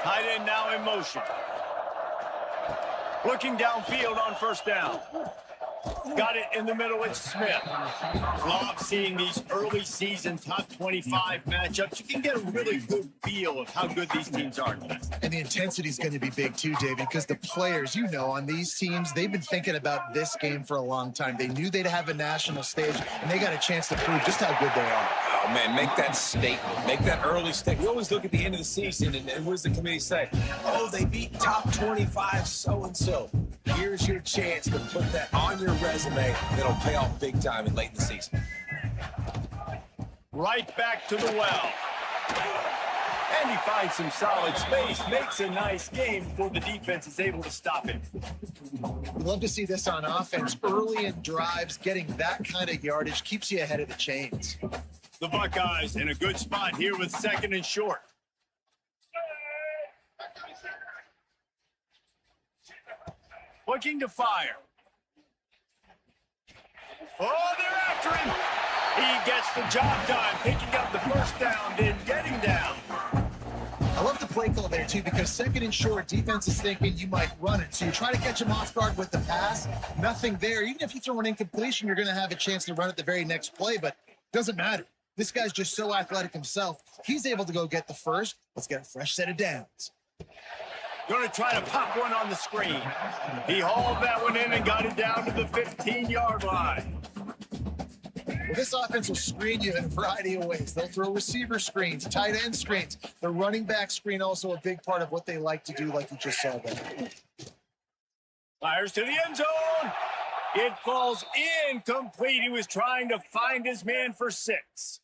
Tight end now in motion. Looking downfield on first down. Got it in the middle, it's Smith. Love seeing these early season top 25 matchups. You can get a really good feel of how good these teams are tonight. And the intensity is going to be big too, David, because the players, you know, on these teams, they've been thinking about this game for a long time. They knew they'd have a national stage, and they got a chance to prove just how good they are. Oh, man, make that statement. Make that early statement. We always look at the end of the season, and what does the committee say? Oh, they beat top 25 so-and-so. Here's your chance to put that on your resume that'll pay off big time in late in the season. Right back to the well. And he finds some solid space, makes a nice game before the defense is able to stop him. We love to see this on offense. Early in drives, getting that kind of yardage keeps you ahead of the chains. The Buckeyes in a good spot here with second and short. Looking to fire. Oh, they're after him. He gets the job done, picking up the first down, then getting down. I love the play call there, too, because second and short, defense is thinking you might run it. So you try to catch him off guard with the pass. Nothing there. Even if you throw an incompletion, you're going to have a chance to run it the very next play, but it doesn't matter. This guy's just so athletic himself. He's able to go get the first. Let's get a fresh set of downs. Going to try to pop one on the screen. He hauled that one in and got it down to the 15-yard line. Well, this offense will screen you in a variety of ways. They'll throw receiver screens, tight end screens. The running back screen also a big part of what they like to do, like you just saw there. Fires to the end zone. It falls incomplete. He was trying to find his man for 6.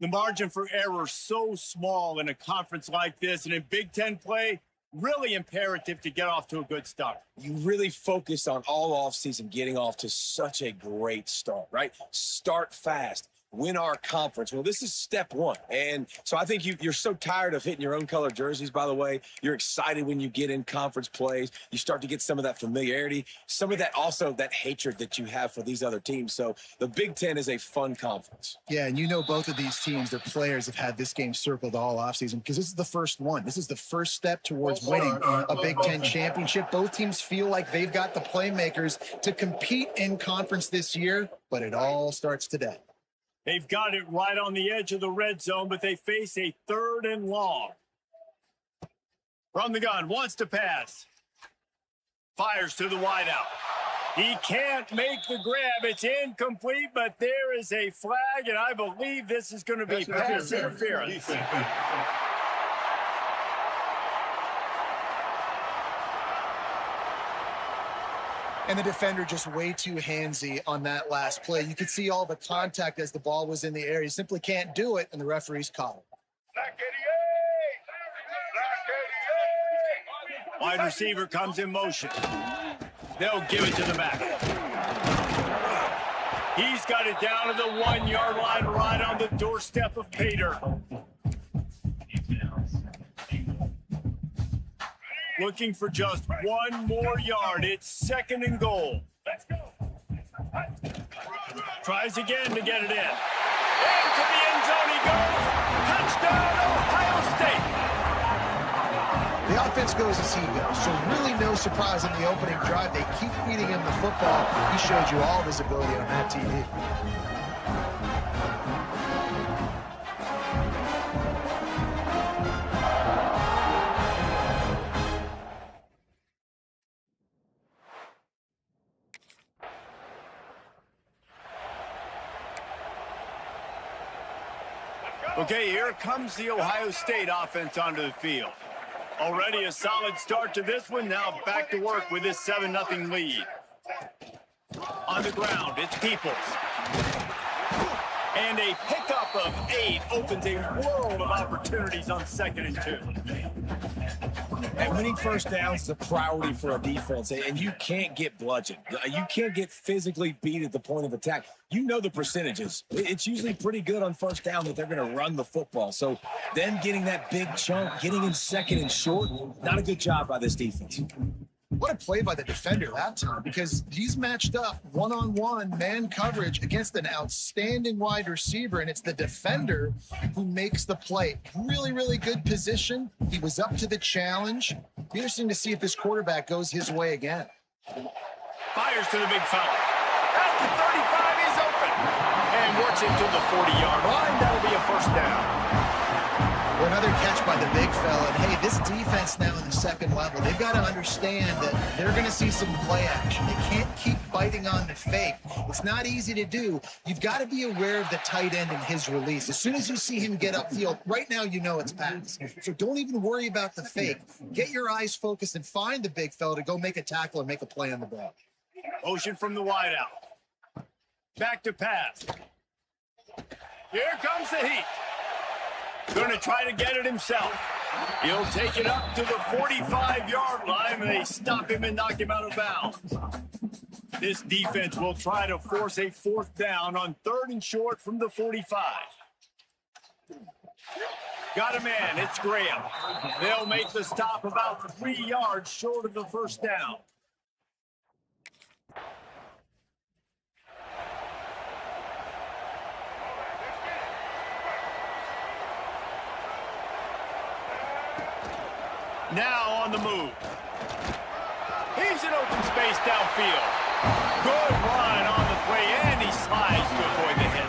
The margin for error so small in a conference like this, and in Big Ten play, really imperative to get off to a good start. You really focus on all offseason getting off to such a great start, right? Start fast. Win our conference. Well, this is step one. And so I think you're so tired of hitting your own color jerseys, by the way. You're excited when you get in conference plays. You start to get some of that familiarity, some of that also that hatred that you have for these other teams. So the Big Ten is a fun conference. Yeah, and you know both of these teams, their players have had this game circled all offseason because this is the first one. This is the first step towards winning a Big Ten championship. Both teams feel like they've got the playmakers to compete in conference this year, but it all starts today. They've got it right on the edge of the red zone, but they face a 3rd and long. From the gun, wants to pass. Fires to the wideout. He can't make the grab. It's incomplete, but there is a flag, and I believe this is going to be pass interference. And the defender just way too handsy on that last play. You could see all the contact as the ball was in the air. He simply can't do it, and the referee's called. Wide receiver comes in motion. They'll give it to the back. He's got it down to the 1 yard line, right on the doorstep of Pater. Looking for just one more yard. It's 2nd and goal. Let's go. Tries again to get it in. Into the end zone he goes. Touchdown, Ohio State. The offense goes as he goes, so really no surprise in the opening drive. They keep feeding him the football. He showed you all of his ability on that TV. Okay, here comes the Ohio State offense onto the field. Already a solid start to this one. Now back to work with this 7-0 lead. On the ground, it's Peoples. And a pickup of 8 opens a world of opportunities on 2nd and 2. And winning first downs is a priority for a defense, and you can't get bludgeoned. You can't get physically beat at the point of attack. You know the percentages. It's usually pretty good on first down that they're going to run the football. So then getting that big chunk, getting in 2nd and short, not a good job by this defense. What a play by the defender that time, because he's matched up one-on-one man coverage against an outstanding wide receiver, and it's the defender who makes the play. Really, really good position. He was up to the challenge. Interesting to see if this quarterback goes his way again. Fires to the big fella. At the 35, he's open. And works it to the 40-yard line. That'll be a first down. Well, another catch by the big fella. And hey, this defense now in the 2nd level, they've got to understand that they're going to see some play action. They can't keep biting on the fake. It's not easy to do. You've got to be aware of the tight end and his release. As soon as you see him get upfield, right now you know it's pass. So don't even worry about the fake. Get your eyes focused and find the big fella to go make a tackle and make a play on the ball. Motion from the wideout. Back to pass. Here comes the heat. Going to try to get it himself. He'll take it up to the 45-yard line, and they stop him and knock him out of bounds. This defense will try to force a 4th down on 3rd and short from the 45. Got a man. It's Graham. They'll make the stop about 3 yards short of the first down. Now on the move. He's in open space downfield. Good run on the play, and he slides to avoid the hit.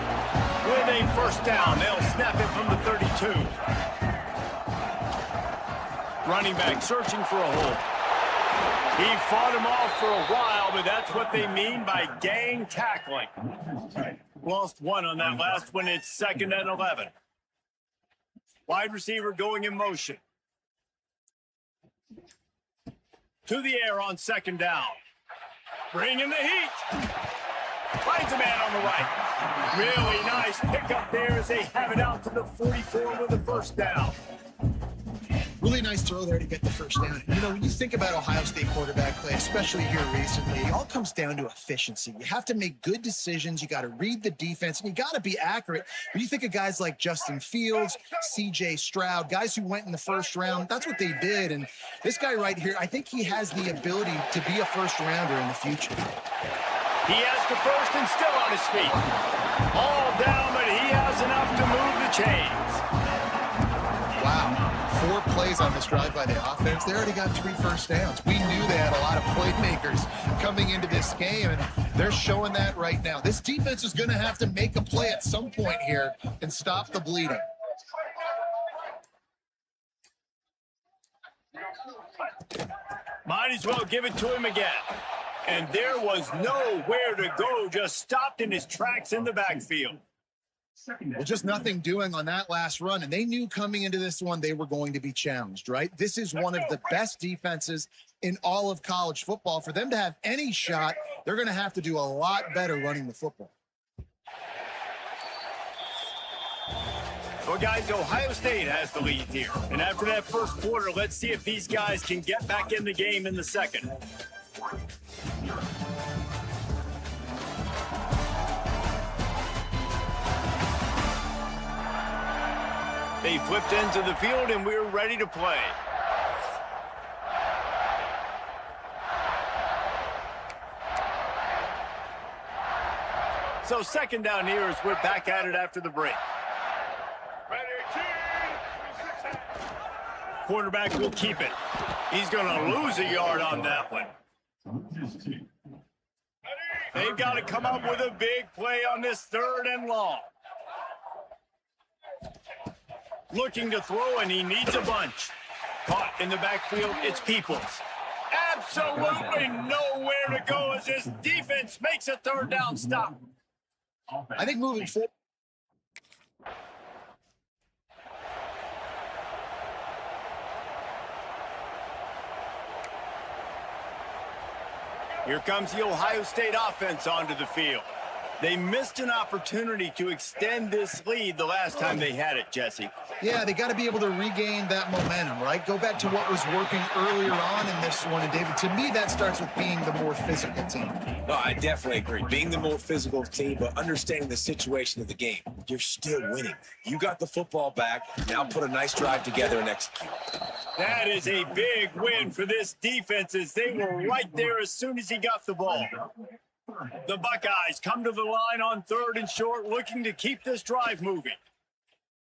With a first down, they'll snap it from the 32. Running back searching for a hole. He fought him off for a while, but that's what they mean by gang tackling. Lost one on that last one. It's 2nd and 11. Wide receiver going in motion. To the air on 2nd down. Bringing the heat. Finds a man on the right. Really nice pickup there as they have it out to the 44 with the first down. Really nice throw there to get the first down. You know, when you think about Ohio State quarterback play, especially here recently, it all comes down to efficiency. You have to make good decisions. You got to read the defense, and you got to be accurate. When you think of guys like Justin Fields, C.J. Stroud, guys who went in the 1st round, that's what they did. And this guy right here, I think he has the ability to be a 1st rounder in the future. He has the first and still on his feet. All down, but he has enough to move the chains. Wow. 4 plays on this drive by the offense. They already got 3 first downs. We knew they had a lot of playmakers coming into this game, and they're showing that right now. This defense is going to have to make a play at some point here and stop the bleeding. Might as well give it to him again. And there was nowhere to go, just stopped in his tracks in the backfield. Well, just nothing doing on that last run, and they knew coming into this one they were going to be challenged, right? This is one of the best defenses in all of college football. For them to have any shot, they're going to have to do a lot better running the football. Well, guys, Ohio State has the lead here. And after that first quarter, let's see if these guys can get back in the game in the second. They flipped into the field, and we're ready to play. So second down here as we're back at it after the break. Quarterback will keep it. He's going to lose a yard on that one. They've got to come up with a big play on this third and long. Looking to throw, and he needs a bunch. Caught in the backfield, it's Peoples. Absolutely nowhere to go as this defense makes a third down stop. I think moving forward. Here comes the Ohio State offense onto the field. They missed an opportunity to extend this lead the last time they had it, Jesse. Yeah, they got to be able to regain that momentum, right? Go back to what was working earlier on in this one. And, David, to me, that starts with being the more physical team. No, I definitely agree. Being the more physical team, but understanding the situation of the game. You're still winning. You got the football back. Now put a nice drive together and execute. That is a big win for this defense as they were right there as soon as he got the ball. The Buckeyes come to the line on third and short, looking to keep this drive moving.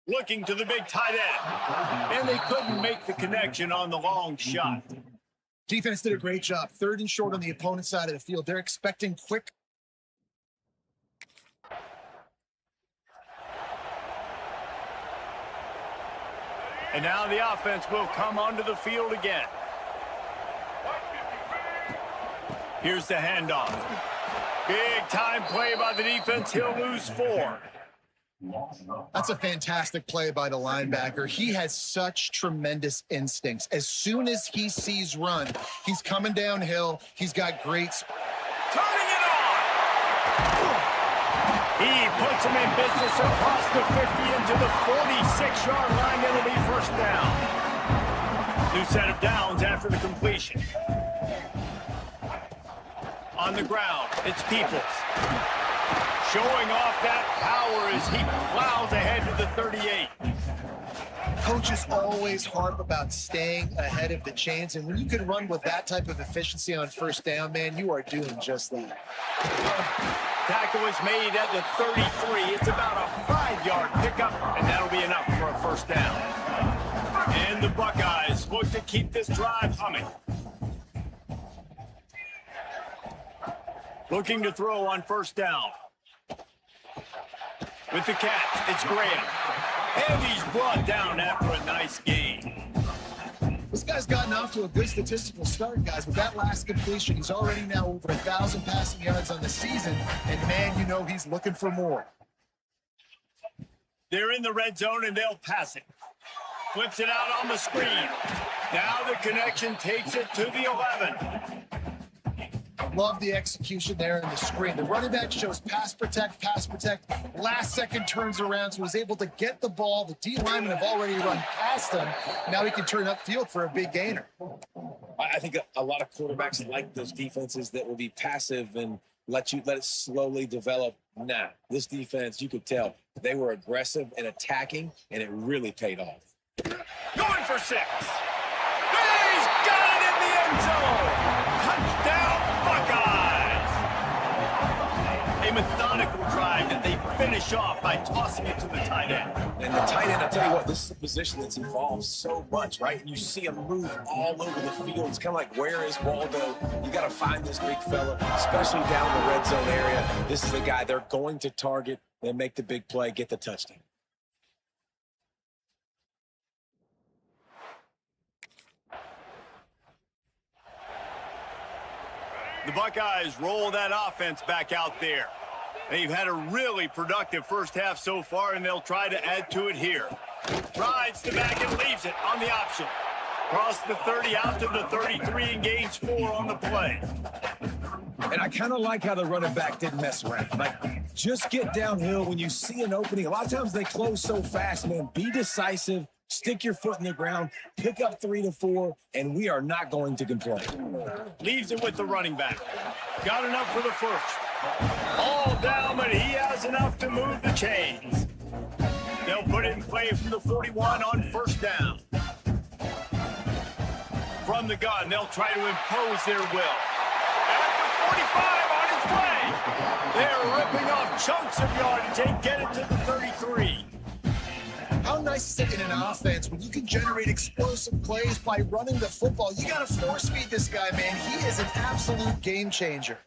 Looking to the big tight end. And they couldn't make the connection on the long shot. Defense did a great job. Third and short on the opponent's side of the field. They're expecting quick. And now the offense will come onto the field again. Here's the handoff. Big time play by the defense. He'll lose 4. That's a fantastic play by the linebacker. He has such tremendous instincts. As soon as he sees run, he's coming downhill. He's got great. Turning it on! He puts him in business across the 50 into the 46-yard line. It'll be first down. New set of downs after the completion. On the ground, it's Peoples. Showing off that power as he plows ahead to the 38. Coaches always harp about staying ahead of the chains, and when you can run with that type of efficiency on first down, man, you are doing just that. Tackle was made at the 33. It's about a 5-yard pickup, and that'll be enough for a first down. And the Buckeyes look to keep this drive humming. Looking to throw on first down. With the catch, it's Graham. And he's brought down after a nice gain. This guy's gotten off to a good statistical start, guys. With that last completion, he's already now over 1,000 passing yards on the season. And, man, you know he's looking for more. They're in the red zone, and they'll pass it. Flips it out on the screen. Now the connection takes it to the 11. Love the execution there in the screen. The running back shows pass protect. Last second turns around, so he's able to get the ball. The D linemen have already run past him. Now he can turn upfield for a big gainer. I think a lot of quarterbacks like those defenses that will be passive and let it slowly develop. Nah, this defense, you could tell, they were aggressive and attacking, and it really paid off. Going for 6. He's got it in the end zone. Touchdown, Buckeyes! A methodical drive that they finish off by tossing it to the tight end. And the tight end, I'll tell you what, this is a position that's evolved so much, right? And you see him move all over the field. It's kind of like, where is Waldo? You got to find this big fella, especially down in the red zone area. This is the guy they're going to target. They make the big play, get the touchdown. The Buckeyes roll that offense back out there. They've had a really productive first half so far, and they'll try to add to it here. Rides the back and leaves it on the option. Cross the 30 out to the 33 and gains 4 on the play. And I kind of like how the running back didn't mess around. Like, just get downhill when you see an opening. A lot of times they close so fast, man. Be decisive, stick your foot in the ground, pick up 3 to 4, and we are not going to complain. Leaves it with the running back. Got enough for the first. All down, but he has enough to move the chains. They'll put it in play from the 41 on first down. From the gun, they'll try to impose their will. At the 45 on his way. They're ripping off chunks of yardage and get it to the 33. How nice is it in an offense when you can generate explosive plays by running the football? You got to force feed this guy, man. He is an absolute game changer.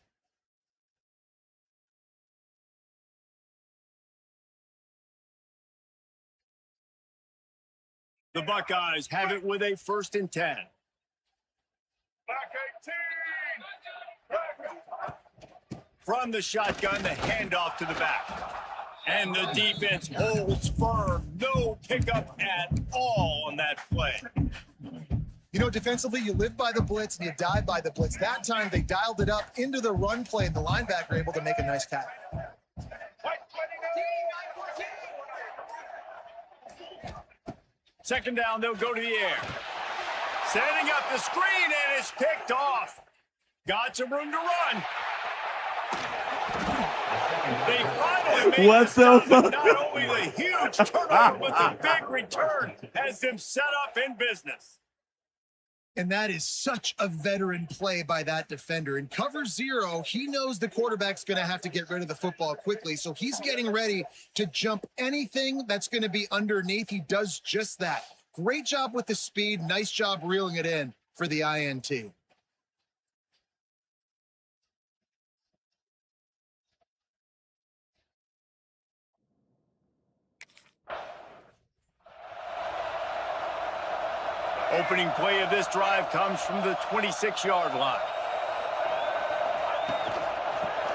The Buckeyes have it with a 1st and 10. From the shotgun, the handoff to the back. And the defense holds firm. No pickup at all on that play. You know, defensively, you live by the blitz and you die by the blitz. That time, they dialed it up into the run play, and the linebacker able to make a nice tackle. Second down, they'll go to the air. Setting up the screen, and it's picked off. Got some room to run. They finally made What the fuck? Not only the huge turnover, but the big return has them set up in business. And that is such a veteran play by that defender. In cover 0, he knows the quarterback's going to have to get rid of the football quickly, so he's getting ready to jump anything that's going to be underneath. He does just that. Great job with the speed. Nice job reeling it in for the INT. Opening play of this drive comes from the 26-yard line.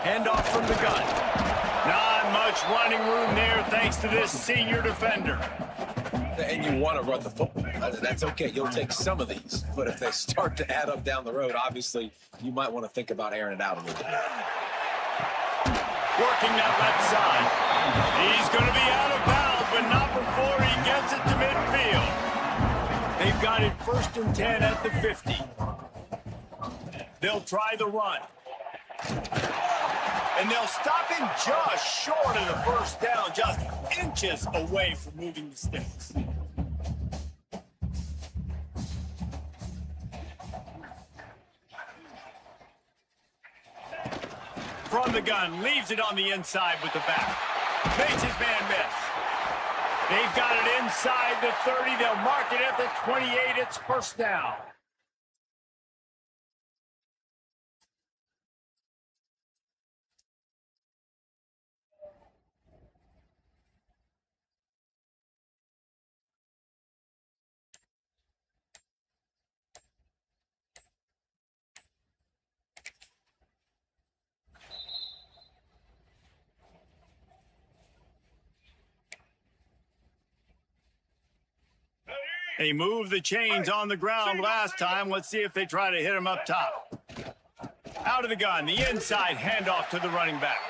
Handoff from the gun. Not much running room there thanks to this senior defender. And you want to run the football. That's okay. You'll take some of these. But if they start to add up down the road, obviously, you might want to think about airing it out a little bit. Working that left side. He's going to be out of bounds, but not before he gets it to midfield. They've got it 1st and 10 at the 50. They'll try the run. And they'll stop him just short of the first down, just inches away from moving the sticks. From the gun, leaves it on the inside with the back. Makes his man miss. They've got it inside the 30. They'll mark it at the 28. It's first down. They moved the chains on the ground last time. Let's see if they try to hit him up top. Out of the gun, the inside handoff to the running back.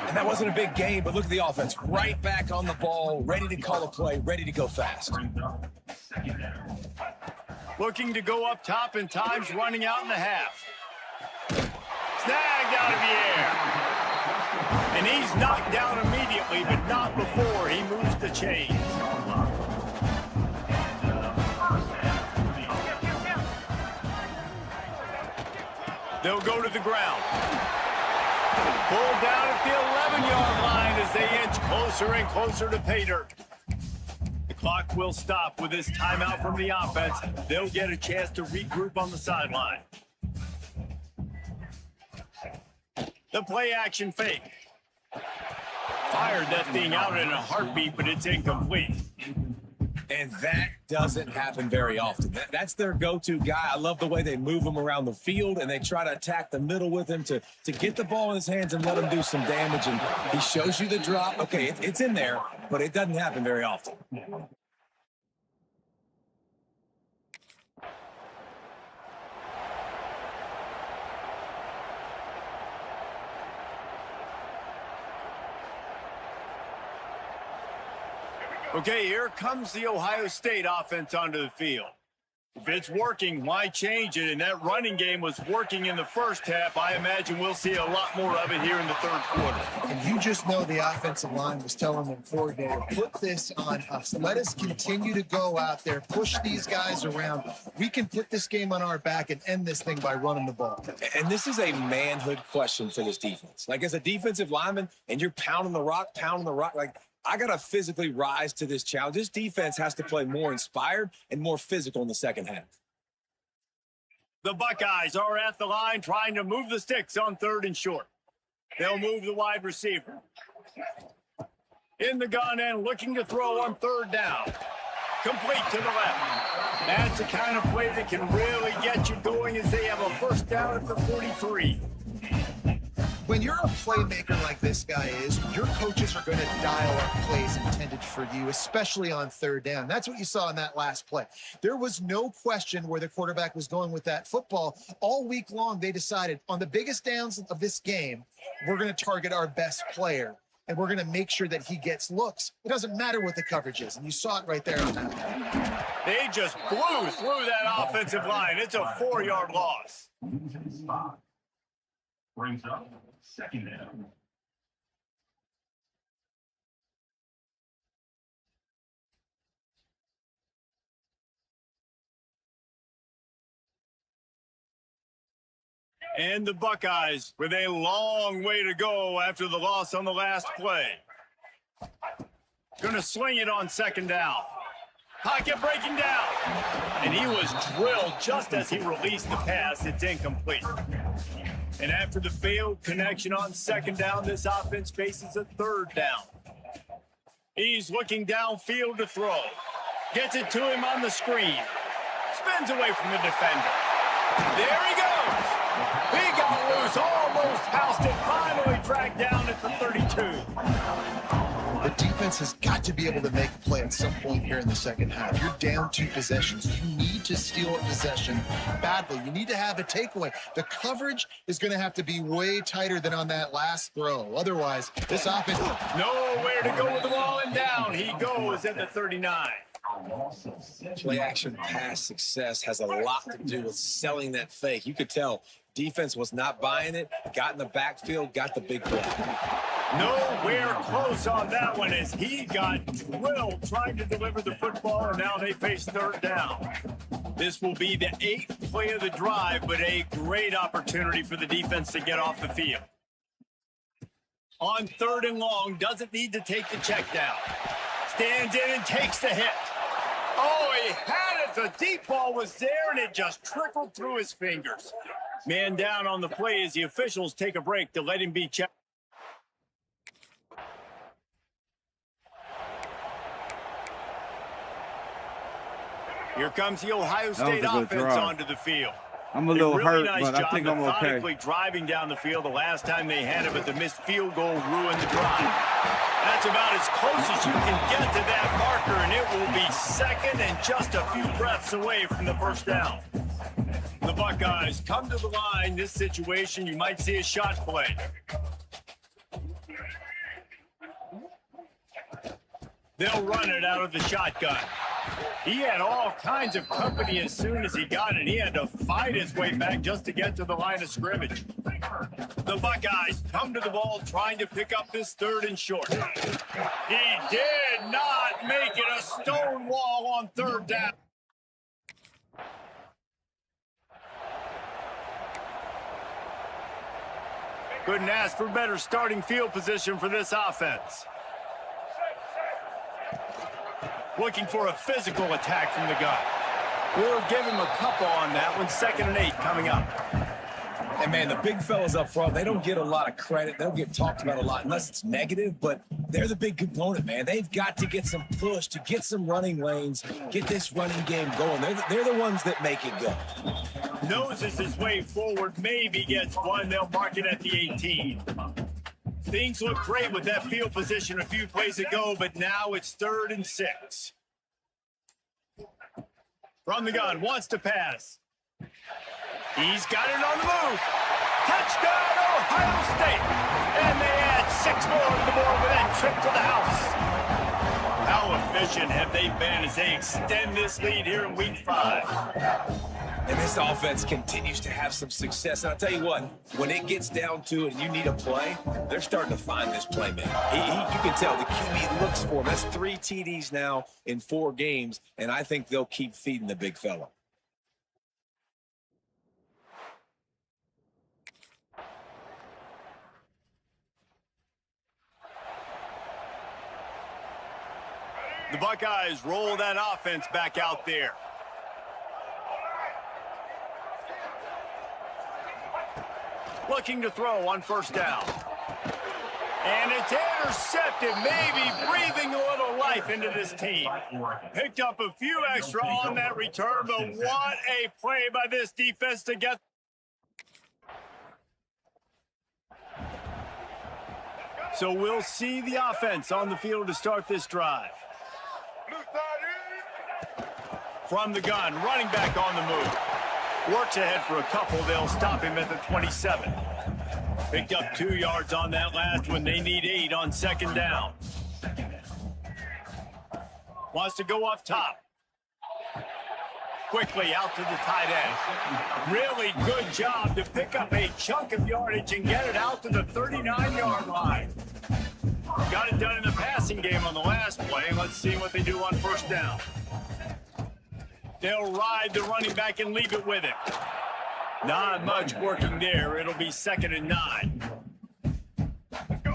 And that wasn't a big game, but look at the offense. Right back on the ball, ready to call a play, ready to go fast. Looking to go up top, and time's running out in the half. Snagged out of the air. And he's knocked down immediately, but not before he moves the chains. They'll go to the ground. Pulled down at the 11-yard line as they inch closer and closer to pay dirt. The clock will stop with this timeout from the offense. They'll get a chance to regroup on the sideline. The play action fake. Fired that thing out in a heartbeat, but it's incomplete. And that doesn't happen very often. That's their go-to guy. I love the way they move him around the field, and they try to attack the middle with him to get the ball in his hands and let him do some damage. And he shows you the drop. Okay, it's in there, but it doesn't happen very often. Okay, here comes the Ohio State offense onto the field. If it's working, why change it? And that running game was working in the first half. I imagine we'll see a lot more of it here in the third quarter. And you just know the offensive line was telling them coordinator, put this on us. Let us continue to go out there, push these guys around. We can put this game on our back and end this thing by running the ball. And this is a manhood question for this defense. Like, as a defensive lineman, and you're pounding the rock, like, I got to physically rise to this challenge. This defense has to play more inspired and more physical in the second half. The Buckeyes are at the line trying to move the sticks on 3rd and short. They'll move the wide receiver. In the gun and looking to throw on 3rd down. Complete to the left. That's the kind of play that can really get you going as they have a first down at the 43. When you're a playmaker like this guy is, your coaches are going to dial up plays intended for you, especially on 3rd down. That's what you saw in that last play. There was no question where the quarterback was going with that football. All week long, they decided on the biggest downs of this game, we're going to target our best player, and we're going to make sure that he gets looks. It doesn't matter what the coverage is, and you saw it right there on that play. They just blew through that offensive line. It's a 4-yard loss. Brings up 2nd down. And the Buckeyes with a long way to go after the loss on the last play. Going to swing it on 2nd down. Pocket breaking down. And he was drilled just as he released the pass. It's incomplete. And after the failed connection on 2nd down, this offense faces a 3rd down. He's looking downfield to throw. Gets it to him on the screen. Spins away from the defender. There he goes. He got loose, almost housed it, finally dragged down at the 32. The defense has got to be able to make a play at some point here in the second half. You're down 2 possessions. You need to steal a possession badly. You need to have a takeaway. The coverage is going to have to be way tighter than on that last throw. Otherwise, this offense... Nowhere to go with the ball and down. He goes at the 39. Play action pass success has a lot to do with selling that fake. You could tell defense was not buying it, got in the backfield, got the big play. Nowhere close on that one as he got drilled trying to deliver the football, and now they face 3rd down. This will be the 8th play of the drive, but a great opportunity for the defense to get off the field. On 3rd and long, doesn't need to take the check down. Stands in and takes the hit. Oh, he had it. The deep ball was there, and it just trickled through his fingers. Man down on the play as the officials take a break to let him be checked. Here comes the Ohio State offense onto the field. I'm a little really hurt, nice but I think I'm okay. methodically driving down the field the last time they had it, but the missed field goal ruined the drive. That's about as close as you can get to that marker, and it will be 2nd and just a few breaths away from the first down. The Buckeyes come to the line. This situation, you might see a shot play. They'll run it out of the shotgun. He had all kinds of company as soon as he got it. He had to fight his way back just to get to the line of scrimmage. The Buckeyes come to the ball trying to pick up this 3rd and short. He did not make it a stone wall on 3rd down. Couldn't ask for better starting field position for this offense. Looking for a physical attack from the gun. We'll give him a couple on that one. 2nd and 8 coming up. And, man, the big fellas up front, they don't get a lot of credit. They don't get talked about a lot unless it's negative. But They're the big component, man. They've got to get some push, to get some running lanes, get this running game going. They're the ones that make it go. Noses his way forward, maybe gets one. They'll mark it at the 18. Things look great with that field position a few plays ago, but now it's 3rd and 6. From the gun, wants to pass. He's got it on the move. Touchdown, Ohio State. And they add 6 more to the board with that trip to the house. How efficient have they been as they extend this lead here in week 5? And this offense continues to have some success. And I'll tell you what, when it gets down to it and you need a play, they're starting to find this playmaker. You can tell the QB looks for him. That's 3 TDs now in 4 games, and I think they'll keep feeding the big fella. The Buckeyes roll that offense back out there. Looking to throw on 1st down. And it's intercepted, maybe breathing a little life into this team. Picked up a few extra on that return, but what a play by this defense to get. So we'll see the offense on the field to start this drive. From the gun, running back on the move. Works ahead for a couple. They'll stop him at the 27. Picked up 2 yards on that last one. They need 8 on 2nd down. Wants to go up top. Quickly out to the tight end. Really good job to pick up a chunk of yardage and get it out to the 39-yard line. Got it done in the passing game on the last play. Let's see what they do on 1st down. They'll ride the running back and leave it with him. Not much working there. It'll be 2nd and 9.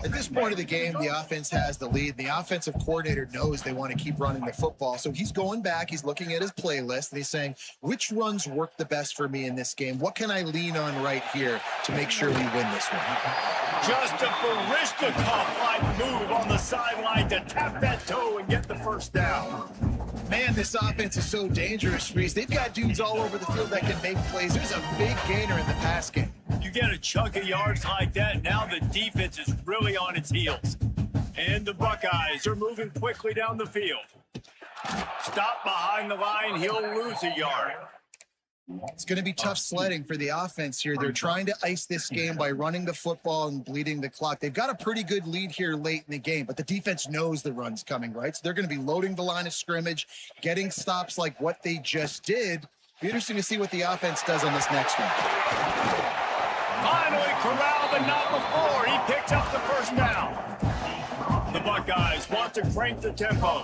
At this point of the game, the offense has the lead. The offensive coordinator knows they want to keep running the football. So he's going back. He's looking at his playlist, and he's saying, which runs work the best for me in this game? What can I lean on right here to make sure we win this one? Just a Barishnikov-like move on the sideline to tap that toe and get the 1st down. Man, this offense is so dangerous, Reese. They've got dudes all over the field that can make plays. There's a big gainer in the pass game. You get a chunk of yards like that, now the defense is really on its heels. And the Buckeyes are moving quickly down the field. Stop behind the line, he'll lose a yard. It's going to be tough sledding for the offense here. They're trying to ice this game by running the football and bleeding the clock. They've got a pretty good lead here late in the game, but the defense knows the run's coming, right? So they're going to be loading the line of scrimmage, getting stops like what they just did. Be interesting to see what the offense does on this next one. Finally corralled, but not before. He picks up the 1st down. The Buckeyes want to crank the tempo.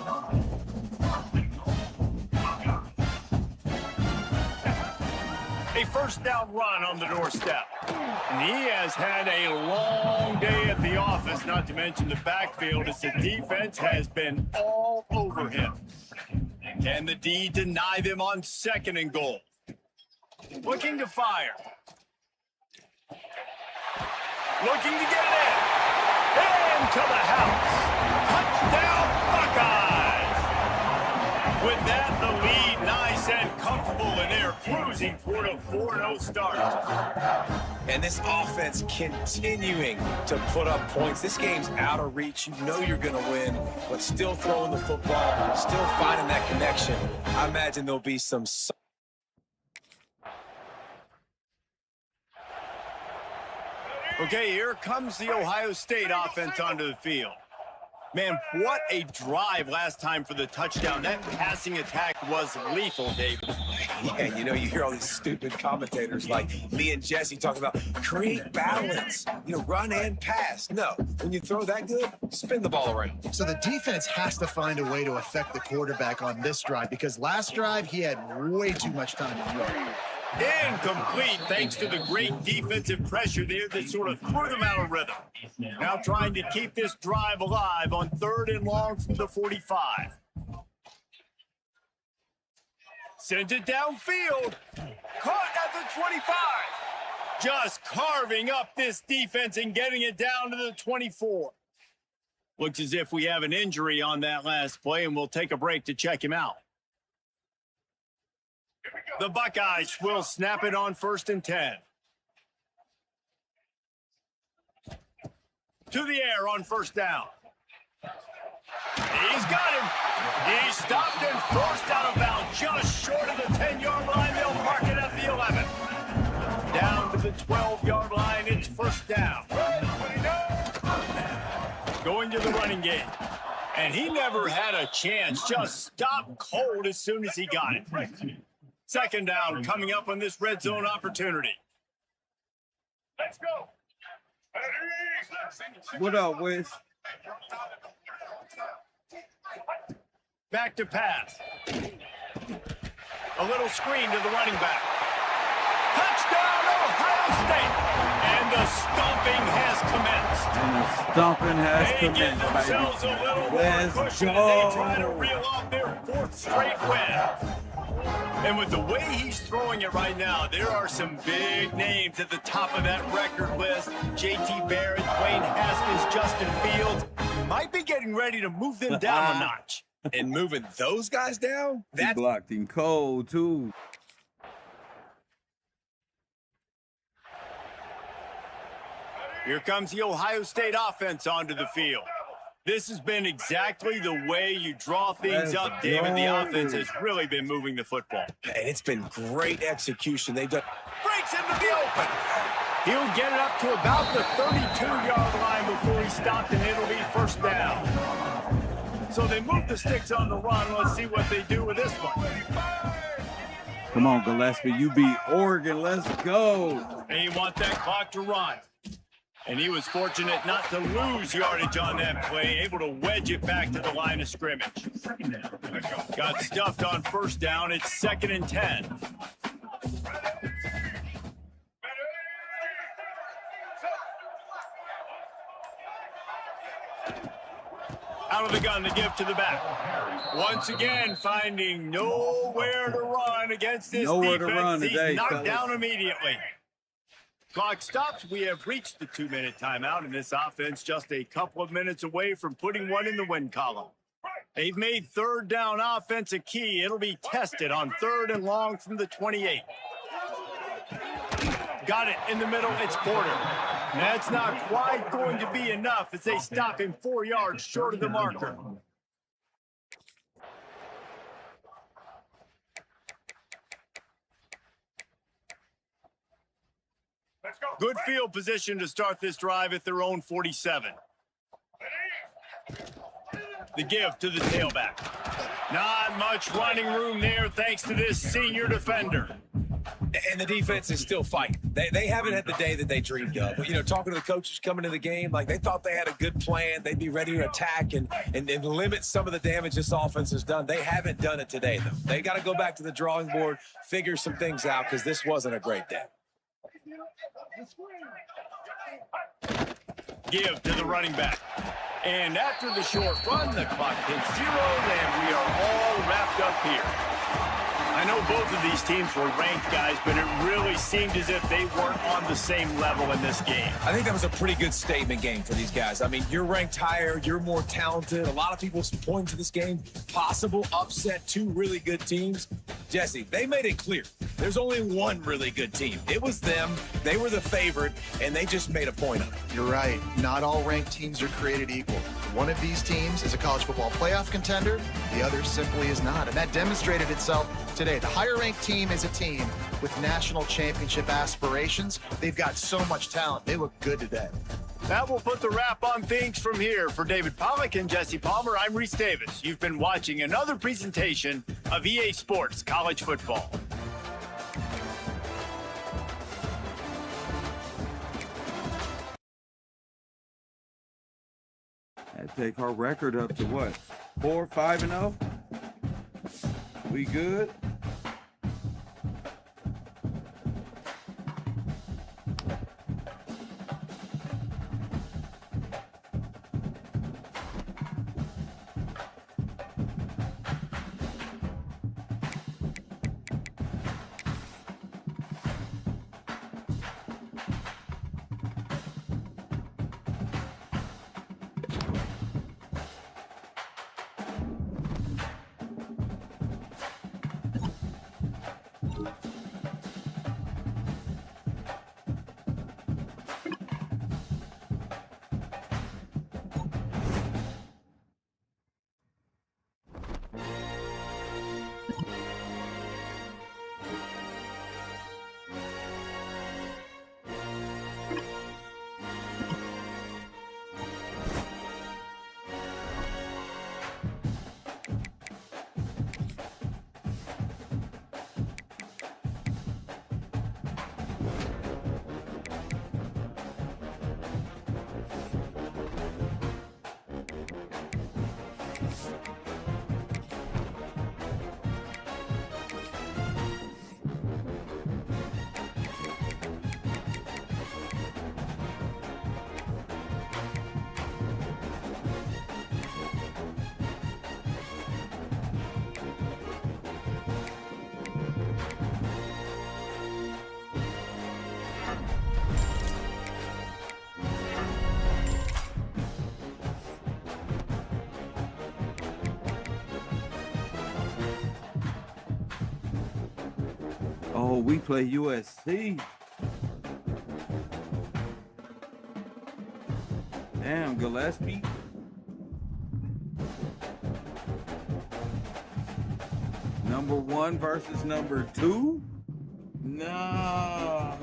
A 1st down run on the doorstep. And he has had a long day at the office, not to mention the backfield, as the defense has been all over him. Can the D deny them on 2nd and goal? Looking to fire. Looking to get it in. Into the house. Touchdown, Buckeyes. With that, the lead nice and comfortable, and they're cruising toward a 4-0 start. And this offense continuing to put up points. This game's out of reach. You know you're going to win, but still throwing the football, still finding that connection. I imagine there'll be some... Okay, here comes the Ohio State offense onto the field. Man, what a drive last time for the touchdown. That passing attack was lethal, David. Yeah, you know, you hear all these stupid commentators like me and Jesse talking about create balance, run and pass. No, when you throw that good, spin the ball around. So the defense has to find a way to affect the quarterback on this drive, because last drive he had way too much time to throw. Incomplete, thanks to the great defensive pressure there that sort of threw them out of rhythm. Now trying to keep this drive alive on 3rd and long from the 45. Sends it downfield. Caught at the 25. Just carving up this defense and getting it down to the 24. Looks as if we have an injury on that last play, and we'll take a break to check him out. The Buckeyes will snap it on 1st and 10. To the air on 1st down. He's got him. He's stopped and forced out of bounds just short of the 10-yard line. They'll mark it at the 11. Down to the 12-yard line. It's 1st down. Going to the running game. And he never had a chance. Just stopped cold as soon as he got it. 2nd down coming up on this red zone opportunity. Let's go. What up, Wiz? Back to pass. A little screen to the running back. Touchdown, Ohio State. And the stomping has commenced. They give themselves a little more cushion as they try to reel off their 4th straight win. And with the way he's throwing it right now, there are some big names at the top of that record list. J.T. Barrett, Dwayne Haskins, Justin Fields. Might be getting ready to move them down a notch. And moving those guys down? He blocked him cold, too. Here comes the Ohio State offense onto the field. This has been exactly the way you draw things up, David. The offense has really been moving the football. And it's been great execution. They've done. Breaks into the open. He'll get it up to about the 32-yard line before he stopped, and it'll be 1st down. So they move the sticks on the run. Let's see what they do with this one. Come on, Gillespie. You beat Oregon. Let's go. And you want that clock to run. And he was fortunate not to lose yardage on that play, able to wedge it back to the line of scrimmage. Got stuffed on 1st down. It's 2nd and 10. Out of the gun, the give to the back. Once again, finding nowhere to run against this defense. He's knocked down immediately. Clock stops. We have reached the 2-minute timeout, and this offense just a couple of minutes away from putting one in the win column. They've made 3rd down offense a key. It'll be tested on 3rd and long from the 28. Got it in the middle. It's Porter. That's not quite going to be enough as they stop him 4 yards short of the marker. Good field position to start this drive at their own 47. The give to the tailback. Not much running room there thanks to this senior defender. And the defense is still fighting. They haven't had the day that they dreamed of. But, you know, talking to the coaches coming to the game, like they thought they had a good plan. They'd be ready to attack and limit some of the damage this offense has done. They haven't done it today, though. They got to go back to the drawing board, figure some things out because this wasn't a great day. Give to the running back. And after the short run, the clock hits 0, and we are all wrapped up here. I know both of these teams were ranked, guys, but it really seemed as if they weren't on the same level in this game. I think that was a pretty good statement game for these guys. I mean, you're ranked higher, you're more talented. A lot of people point to this game, possible upset, 2 really good teams. Jesse, they made it clear. There's only one really good team. It was them. They were the favorite, and they just made a point of it. You're right. Not all ranked teams are created equal. One of these teams is a college football playoff contender. The other simply is not. And that demonstrated itself today. The higher-ranked team is a team with national championship aspirations. They've got so much talent. They look good today. That will put the wrap on things from here. For David Pollack and Jesse Palmer, I'm Reese Davis. You've been watching another presentation of EA Sports College Football. That take our record up to what? 4-5-0? We good? Oh, we play USC. Damn, Gillespie. Number 1 versus number 2? No.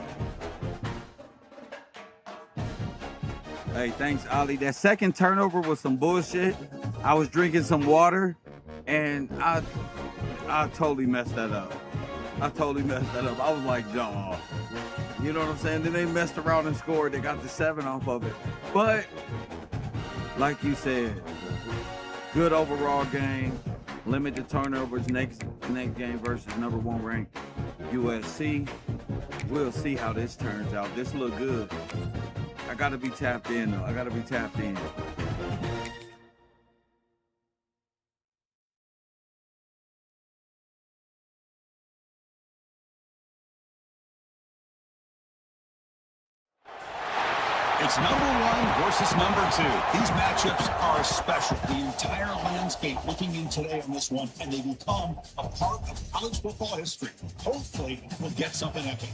Hey, thanks, Ali. That second turnover was some bullshit. I was drinking some water, and I totally messed that up. I was like, dawg. You know what I'm saying? Then they messed around and scored. They got the 7 off of it. But, like you said, good overall game. Limit the turnovers next game versus number 1 ranked USC. We'll see how this turns out. This look good. I gotta be tapped in though. It's number 1 versus number 2. These matchups are special. The entire landscape looking in today on this one, and they become a part of college football history. Hopefully, we'll get something epic.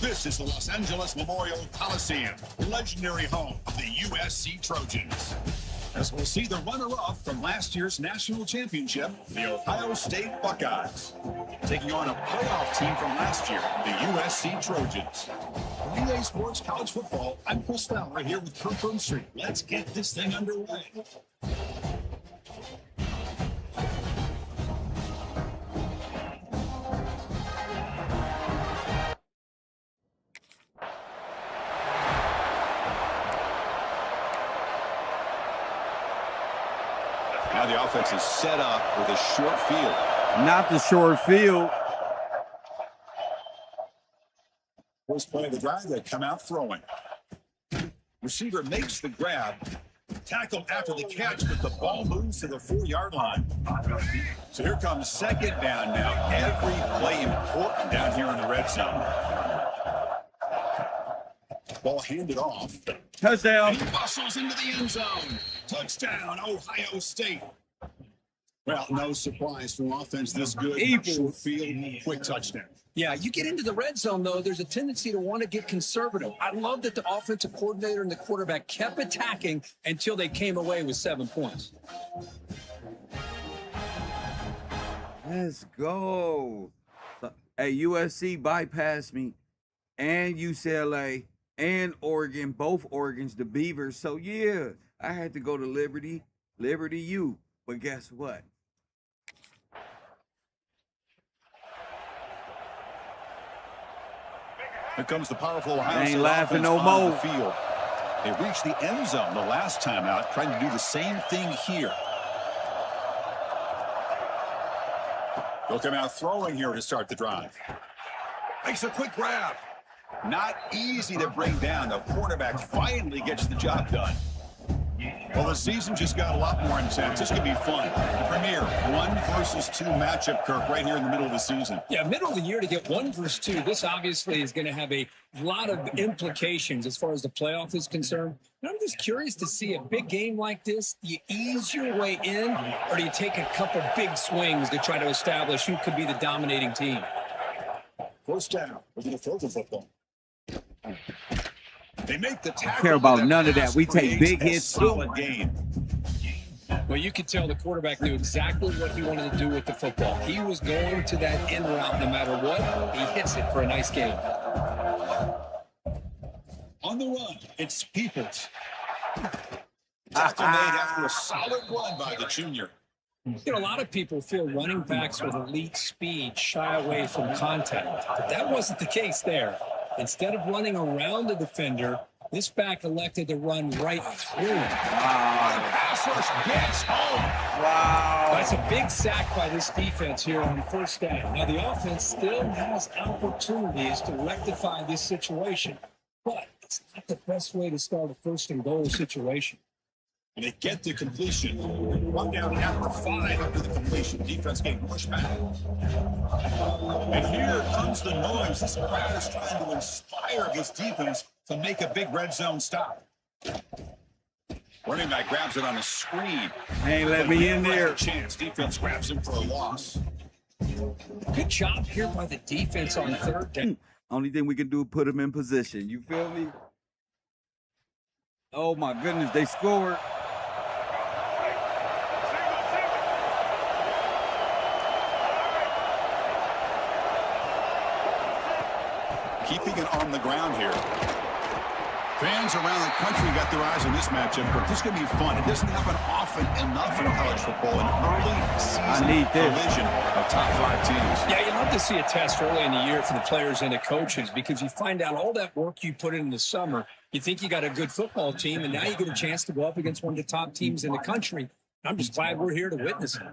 This is the Los Angeles Memorial Coliseum, legendary home of the USC Trojans. As we'll see the runner-up from last year's national championship, the Ohio State Buckeyes, taking on a playoff team from last year, the USC Trojans. For EA Sports College Football, I'm Chris Fowler here with Kurt Broomstreet. Let's get this thing underway. Now the offense is set up with a short field. Not the short field. First play of the drive, they come out throwing. Receiver makes the grab. Tackled after the catch, but the ball moves to the 4-yard line. So here comes second down now. Every play important down here in the red zone. Ball handed off. Touchdown. He bustles into the end zone. Touchdown, Ohio State. Well, no surprise from offense this good. Short field, quick touchdown. Yeah, you get into the red zone, though, there's a tendency to want to get conservative. I love that the offensive coordinator and the quarterback kept attacking until they came away with 7 points. Let's go. Hey, USC bypassed me and UCLA and Oregon, both Oregons, the Beavers. So, yeah, I had to go to Liberty U. But guess what? Here comes the powerful Ohio Ain't State laughing no offense on more. the field. They reached the end zone the last time out, trying to do the same thing here. They'll come out throwing here to start the drive. Makes a quick grab. Not easy to bring down. The quarterback finally gets the job done. Well, the season just got a lot more intense. This could be fun. Premier 1 versus 2 matchup, Kirk, right here in the middle of the season. Yeah, middle of the year to get 1 versus 2. This obviously is going to have a lot of implications as far as the playoff is concerned. And I'm just curious to see a big game like this. Do you ease your way in, or do you take a couple big swings to try to establish who could be the dominating team? First down. Look at the throw football. They make the tackle. Care about none of that. We take big hits. Solid game. Well, you could tell the quarterback knew exactly what he wanted to do with the football. He was going to that in route no matter what. He hits it for a nice game. On the run, it's Peoples. Tackle made after a solid run by the junior. You know, a lot of people feel running backs with elite speed shy away from contact, but that wasn't the case there. Instead of running around the defender, this back elected to run right through him. Pass rush gets home. Wow. That's a big sack by this defense here on first down. Now, the offense still has opportunities to rectify this situation, but it's not the best way to start a first and goal situation. And they get the completion. Run down after 5 after the completion. Defense getting pushed back. And here comes the noise. This crowd is trying to inspire this defense to make a big red zone stop. Running back grabs it on a screen. Ain't let me in there. Chance. Defense grabs him for a loss. Good job here by the defense on third down. Only thing we can do is put him in position. You feel me? Oh my goodness, they scored. Keeping it on the ground here. Fans around the country got their eyes on this matchup, but this is going to be fun. It doesn't happen often enough in college football. An early season collision of top 5 teams. Yeah, you love to see a test early in the year for the players and the coaches because you find out all that work you put in the summer. You think you got a good football team, and now you get a chance to go up against one of the top teams in the country. I'm just glad we're here to witness it.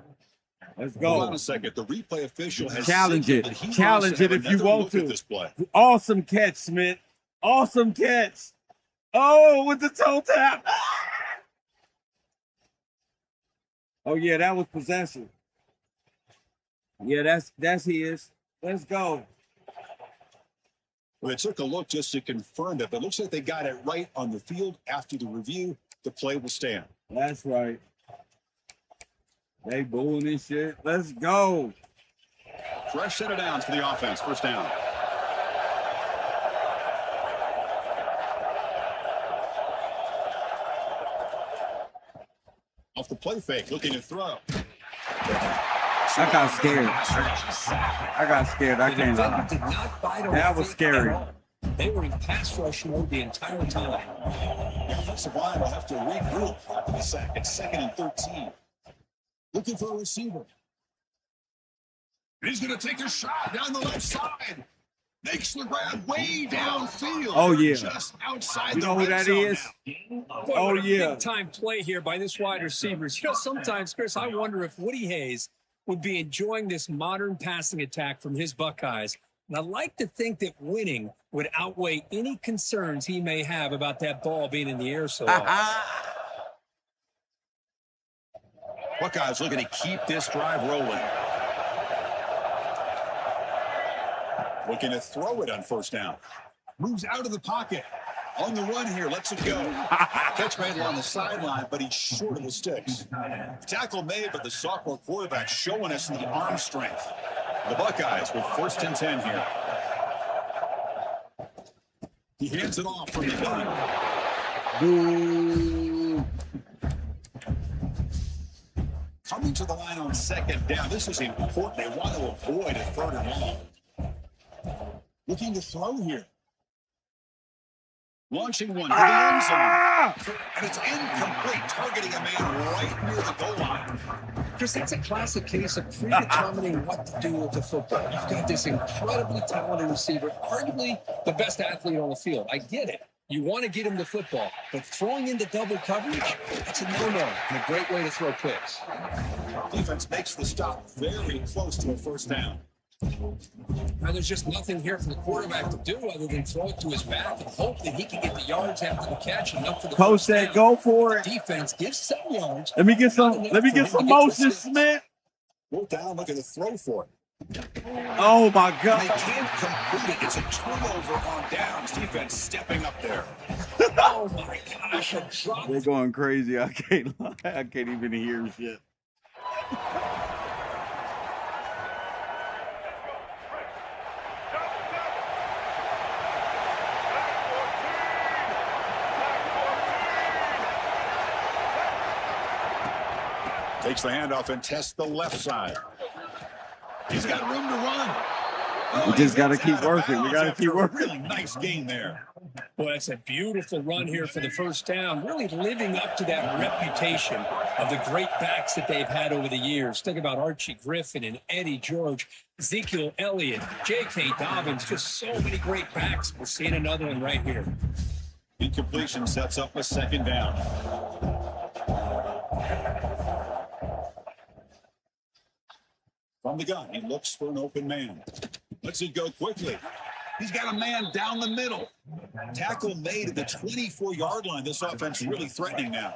Let's go. Hold on a second. The replay official has challenge it. Challenge it if you want to. This play. Awesome catch, Smith. Awesome catch. Oh, with the toe tap. Oh yeah, that was possession. Yeah, that's his. Let's go. Well, it took a look just to confirm it, but it looks like they got it right on the field. After the review, the play will stand. That's right. They booing this shit. Let's go. Fresh set of downs for the offense. First down. Off the play fake, looking to throw. I got scared. I got scared. I can't lie. Did not bite on That was scary. They were in pass rush mode the entire time. The offensive line will have to regroup after the sack. It's 2nd and 13. Looking for a receiver. He's going to take a shot down the left side. Makes the grab way downfield. Oh, yeah. Just outside You the know who red that zone is? now. Oh, yeah. Big time play here by this wide receivers. You know, sometimes, Chris, I wonder if Woody Hayes would be enjoying this modern passing attack from his Buckeyes. And I like to think that winning would outweigh any concerns he may have about that ball being in the air so often. Buckeyes looking to keep this drive rolling. Looking to throw it on first down. Moves out of the pocket. On the run here, lets it go. Catch made on the sideline, but he's short of the sticks. Tackle made, but the sophomore quarterback showing us the arm strength. The Buckeyes with 1st and 10 here. He hands it off from the gun. Coming to the line on 2nd down. This is important. They want to avoid a 3rd and long. Looking to throw here. Launching one to the end zone. And it's incomplete, targeting a man right near the goal line. Chris, that's a classic case of predetermining what to do with the football. You've got this incredibly talented receiver, arguably the best athlete on the field. I get it. You want to get him the football, but throwing into double coverage, that's a no-no and a great way to throw picks. Defense makes the stop very close to a 1st down. Now, there's just nothing here for the quarterback to do other than throw it to his back and hope that he can get the yards after the catch enough for the Coach first said, down. go for it. Defense gives some yards. Let me get some motion, Smith. 4th down, looking to throw for it. Oh my They God. can't complete it. It's a turnover on downs. Defense stepping up there. Oh my gosh, a drop. They're going crazy. I can't lie. I can't even hear shit. Takes the handoff and tests the left side. He's got room to run. We just got to keep working. We got to keep working. Really nice game there. Boy, that's a beautiful run here for the first down. Really living up to that reputation of the great backs that they've had over the years. Think about Archie Griffin and Eddie George, Ezekiel Elliott, J.K. Dobbins, just so many great backs. We're seeing another one right here. Incompletion sets up a 2nd down. From the gun, he looks for an open man. Lets it go quickly. He's got a man down the middle. Tackle made at the 24-yard line. This offense really threatening now.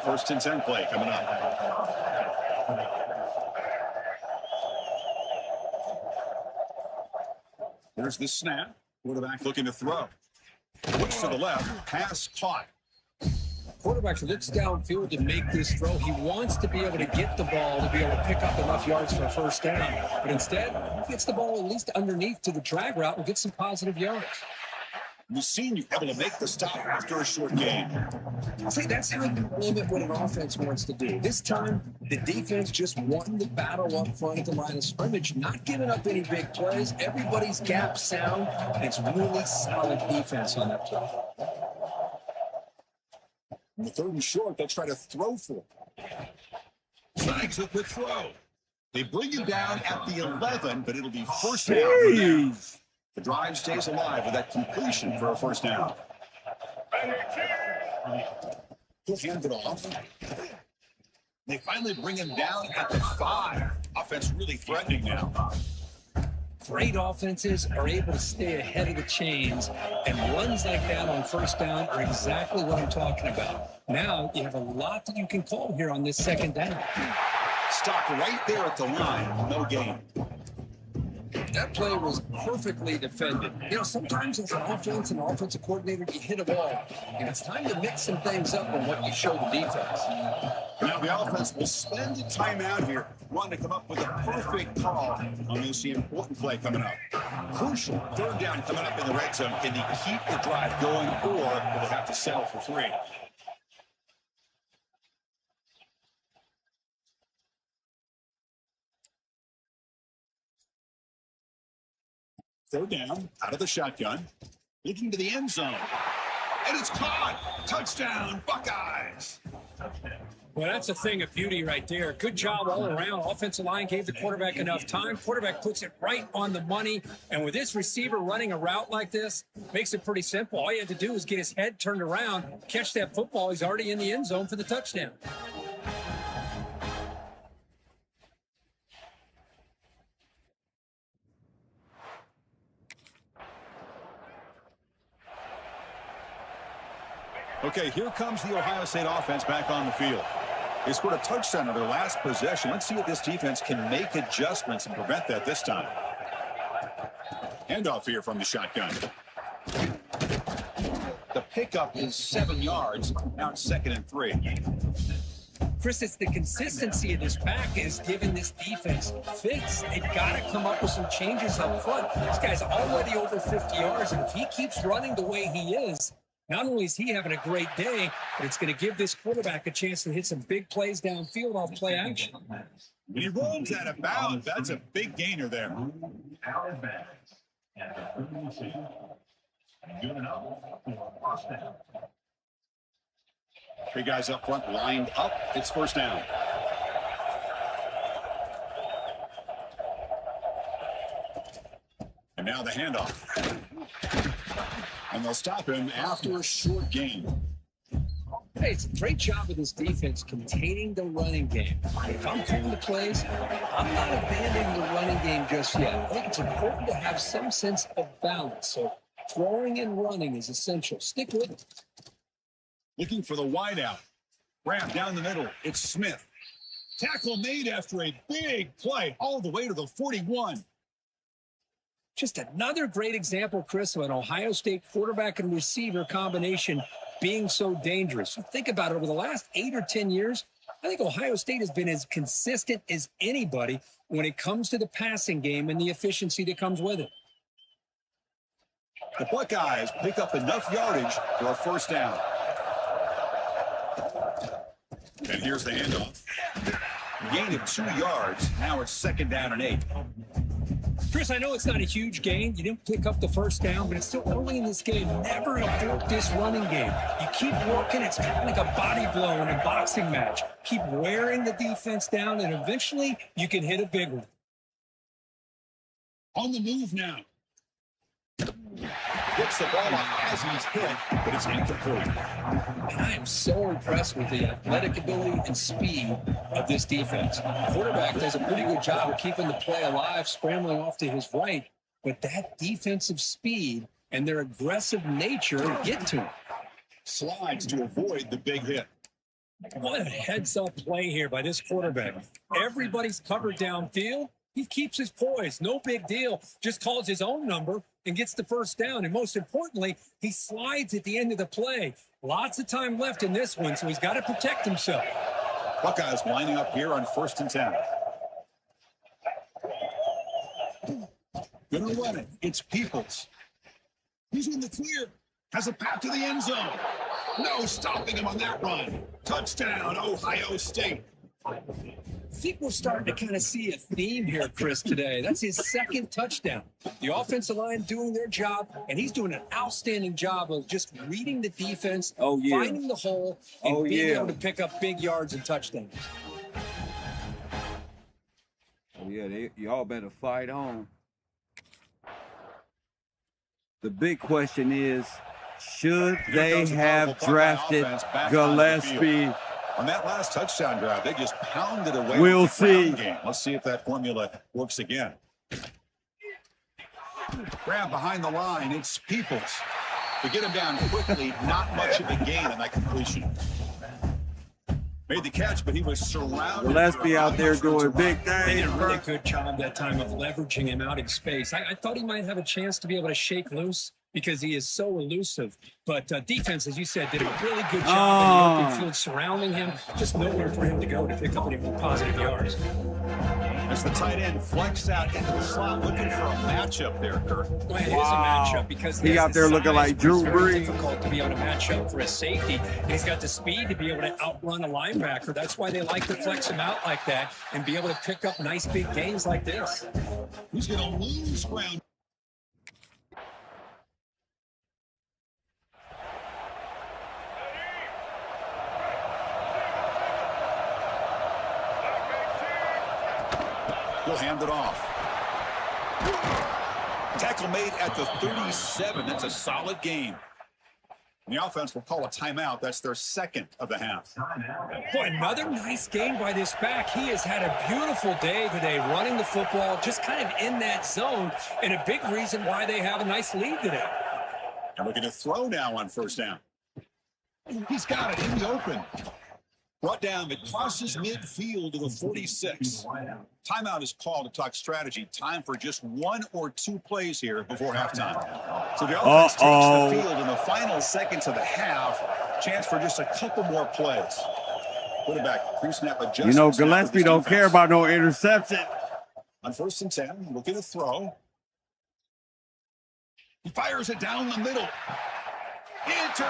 1st and 10 play coming up. There's the snap. Quarterback looking to throw. Looks to the left. Pass caught. quarterback looks downfield to make this throw. He wants to be able to get the ball to be able to pick up enough yards for a first down. But instead, he gets the ball at least underneath to the drag route and gets some positive yards. We've seen you able to make the stop after a short game. See, that's how you limit what an offense wants to do. This time, the defense just won the battle up front at the line of scrimmage, not giving up any big plays. Everybody's gap sound, and it's really solid defense on that play. On the 3rd and short, they'll try to throw for it. Snags a quick throw. They bring him down at the 11, but it'll be first down for them. The drive stays alive with that completion for a first down. He'll hand it off. They finally bring him down at the 5. Offense really threatening now. Great offenses are able to stay ahead of the chains, and runs like that on first down are exactly what I'm talking about. Now you have a lot that you can call here on this second down. Stopped right there at the line. No gain. That play was perfectly defended. You know, sometimes as an offense and offensive coordinator, you hit a ball, and it's time to mix some things up on what you show the defense. Now the offense will spend a timeout here, wanting to come up with a perfect call on this important play coming up. Crucial 3rd down coming up in the red zone. Can they keep the drive going, or will they have to settle for 3? Third down, out of the shotgun, looking to the end zone. And it's caught. Touchdown, Buckeyes. Well, that's a thing of beauty right there. Good job all around. Offensive line gave the quarterback enough time. Quarterback puts it right on the money. And with this receiver running a route like this, makes it pretty simple. All he had to do was get his head turned around, catch that football. He's already in the end zone for the touchdown. Okay, here comes the Ohio State offense back on the field. They scored a touchdown on their last possession. Let's see if this defense can make adjustments and prevent that this time. Handoff here from the shotgun. The pickup is 7 yards. Now it's 2nd and 3. Chris, it's the consistency of this pack is giving this defense fits. They've got to come up with some changes up front. This guy's already over 50 yards, and if he keeps running the way he is, not only is he having a great day, but it's going to give this quarterback a chance to hit some big plays downfield off play action. When he rolls out of bounds, that's a big gainer there. Out of bounds. And the 32. Good enough for first down. 3 guys up front lined up. It's first down. And now the handoff. And they'll stop him after a short gain. Hey, it's a great job of this defense containing the running game. If I'm calling the plays, I'm not abandoning the running game just yet. I think it's important to have some sense of balance. So throwing and running is essential. Stick with it. Looking for the wideout. Grab down the middle. It's Smith. Tackle made after a big play all the way to the 41. Just another great example, Chris, of an Ohio State quarterback and receiver combination being so dangerous. Think about it. Over the last 8 or 10 years, I think Ohio State has been as consistent as anybody when it comes to the passing game and the efficiency that comes with it. The Buckeyes pick up enough yardage for a first down. And here's the handoff. Gain of 2 yards. Now it's 2nd down and 8. Chris, I know it's not a huge gain. You didn't pick up the first down, but it's still early in this game. Never abort this running game. You keep working. It's kind of like a body blow in a boxing match. Keep wearing the defense down, and eventually you can hit a big one. On the move now. Gets the ball off as he's hit, but it's incomplete. And I am so impressed with the athletic ability and speed of this defense. The quarterback does a pretty good job of keeping the play alive, scrambling off to his right, but that defensive speed and their aggressive nature get to him. Slides to avoid the big hit. What a heads-up play here by this quarterback. Everybody's covered downfield. He keeps his poise. No big deal. Just calls his own number and gets the first down. And most importantly, he slides at the end of the play. Lots of time left in this one, so he's got to protect himself. Buckeyes lining up here on 1st and 10. Gonna run it. It's Peoples. He's in the clear. Has a path to the end zone. No stopping him on that run. Touchdown, Ohio State. I think we're starting to kind of see a theme here, Chris, today. That's his second touchdown. The offensive line doing their job, and he's doing an outstanding job of just reading the defense, finding the hole, and being able to pick up big yards and touchdowns. Oh, yeah, y'all better fight on. The big question is, should they have drafted Gillespie? On that last touchdown drive, they just pounded away. We'll with the see. ground game. Let's see if that formula works again. Grab behind the line. It's Peoples. To get him down quickly, not much of a gain on that completion. Made the catch, but he was surrounded. Gillespie out there doing big They did a things. really good job that time of leveraging him out in space. I thought he might have a chance to be able to shake loose because he is so elusive. But defense, as you said, did a really good job in the open field surrounding him. Just nowhere for him to go to pick up any more positive yards. As the tight end flexed out into the slot, looking for a matchup there, Kirk. Well, it is a matchup because He out there looking like Drew It's very Brees. difficult to be able to match up for a safety. And he's got the speed to be able to outrun a linebacker. That's why they like to flex him out like that and be able to pick up nice big gains like this. He's going to lose ground. He'll hand it off. Tackle made at the 37. That's a solid gain. And the offense will call a timeout. That's their second of the half. Boy, another nice game by this back. He has had a beautiful day today running the football, just kind of in that zone, and a big reason why they have a nice lead today. And we're going to throw now on 1st down. He's got it in the open. Brought down, it crosses midfield to the 46. Timeout is called to talk strategy. Time for just 1 or 2 plays here before halftime. So the offense takes the field in the final seconds of the half. Chance for just a couple more plays. Quarterback pre-snap adjustment. You know, Gillespie don't care about no interception. On 1st and 10, we'll get a throw. He fires it down the middle.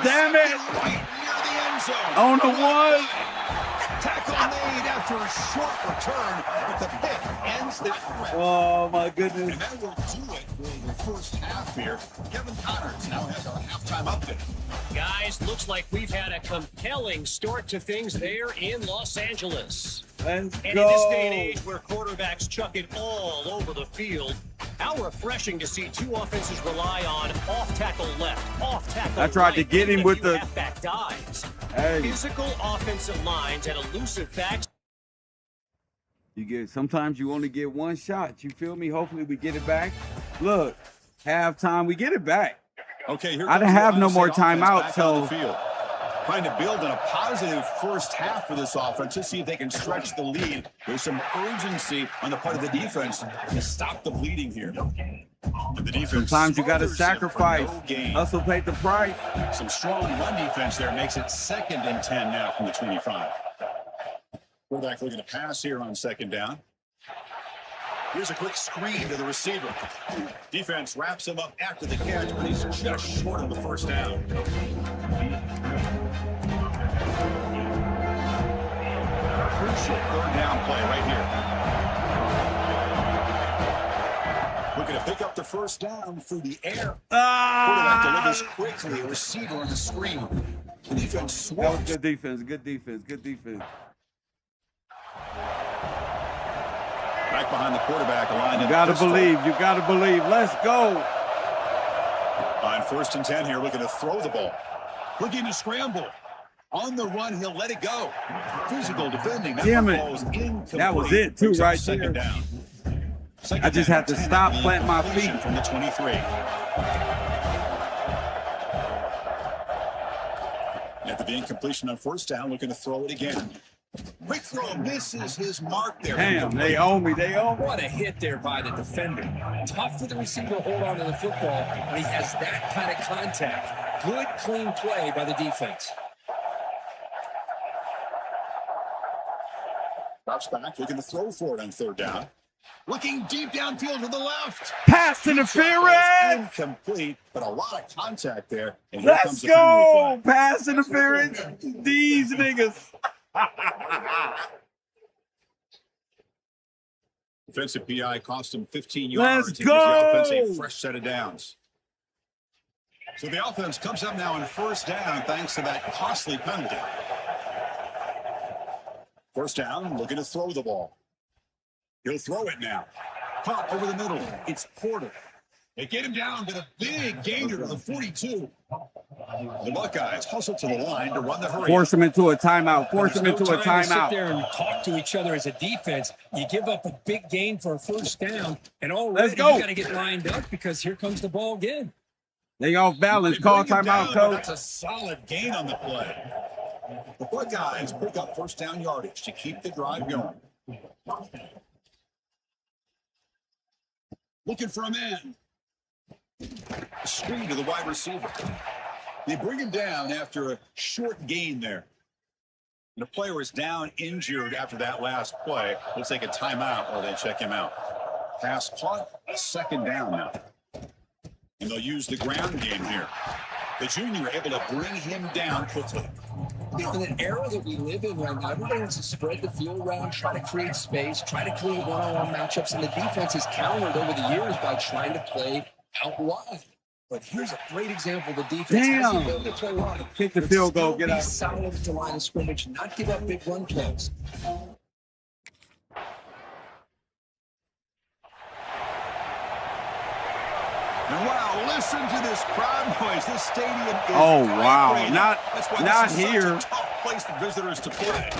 Damn it! Right near the end zone. On the one. Tackle made after a short return, but the pick ends the threat. Oh, my goodness. And that will do it for the first half here. Kevin Connors now has our halftime update. Guys, looks like we've had a compelling start to things there in Los Angeles. Let's And go. in this day and age where quarterbacks chuck it all over the field, how refreshing to see two offenses rely on off-tackle left, off-tackle I tried right, to get him and with a few the- halfback dives. Hey. Physical offensive lines and elusive backs. Sometimes you only get one shot. You feel me? Hopefully we get it back. Look, halftime, we get it back. Okay, here I didn't comes the have no Ohio more State offense timeouts, back on the so- field. Trying to build on a positive first half for this offense. Let's see if they can stretch the lead. There's some urgency on the part of the defense to stop the bleeding here. And the defense Sometimes you got to smothers him for sacrifice. no gain. Hustle paid the price. Some strong run defense there makes it 2nd and 10 now from the 25. Quarterback looking to pass here on 2nd down. Here's a quick screen to the receiver. Defense wraps him up after the catch, but he's just short of the first down. Crucial 3rd down play right here. Looking to pick up the first down through the air. Quarterback delivers quickly, a receiver on the screen. The defense That was swarms. good defense. Good defense. Good defense. Back behind the quarterback, aligned You in got to pistol. believe. You got to believe. Let's go. On 1st and 10 here, looking to throw the ball. Looking to scramble. On the run, he'll let it go. Physical defending. That Damn one it. falls incomplete. That was it, too, Brings up right 2nd there. down. I just had to stop, plant my Completion feet. from the 23. At the being completion on 1st down, looking to throw it again. Quick throw misses his mark there. Damn, they own me. They own me. What a hit there by the defender. Tough for the receiver to hold on to the football when he has that kind of contact. Good, clean play by the defense. Drops back, looking to throw for it on third down. Looking deep downfield to the left. Pass interference. Incomplete, but a lot of contact there. And here Let's comes the penalty go. flag. Pass interference. These niggas. Defensive PI cost him 15 yards. Let's It gives the offense go. a fresh set of downs. So the offense comes up now in first down thanks to that costly penalty. First down, looking to throw the ball. He'll throw it now. Pop over the middle. It's Porter. They get him down, but a big gainer to the 42. The Buckeyes hustle to the line to run the hurry. Force him into a timeout. Force him into a There's no time to sit timeout. there and talk to each other as a defense. You give up a big gain for a first down, and already Let's go. you got to get lined up because here comes the ball again. They off balance. They Call bring him timeout, down, but coach. That's a solid gain on the play. The Buckeyes pick up first down yardage to keep the drive going. Looking for a man. Screen to the wide receiver. They bring him down after a short gain there. And the player is down injured after that last play. Looks like a timeout while they check him out. Pass caught, second down now. And they'll use the ground game here. The junior able to bring him down quickly. You know, in an era that we live in right now, everybody wants to spread the field around, try to create space, try to create one-on-one matchups, and the defense has countered over the years by trying to play out wide. But here's a great example. The defense has the ability to play wide. Kick the but field goal, still get be out. solid at the line of scrimmage, not give up big run plays. And wow, listen to this crowd noise. This stadium is Oh, wow. vibrating. Not- That's why not this is here. Such a tough place for visitors to play.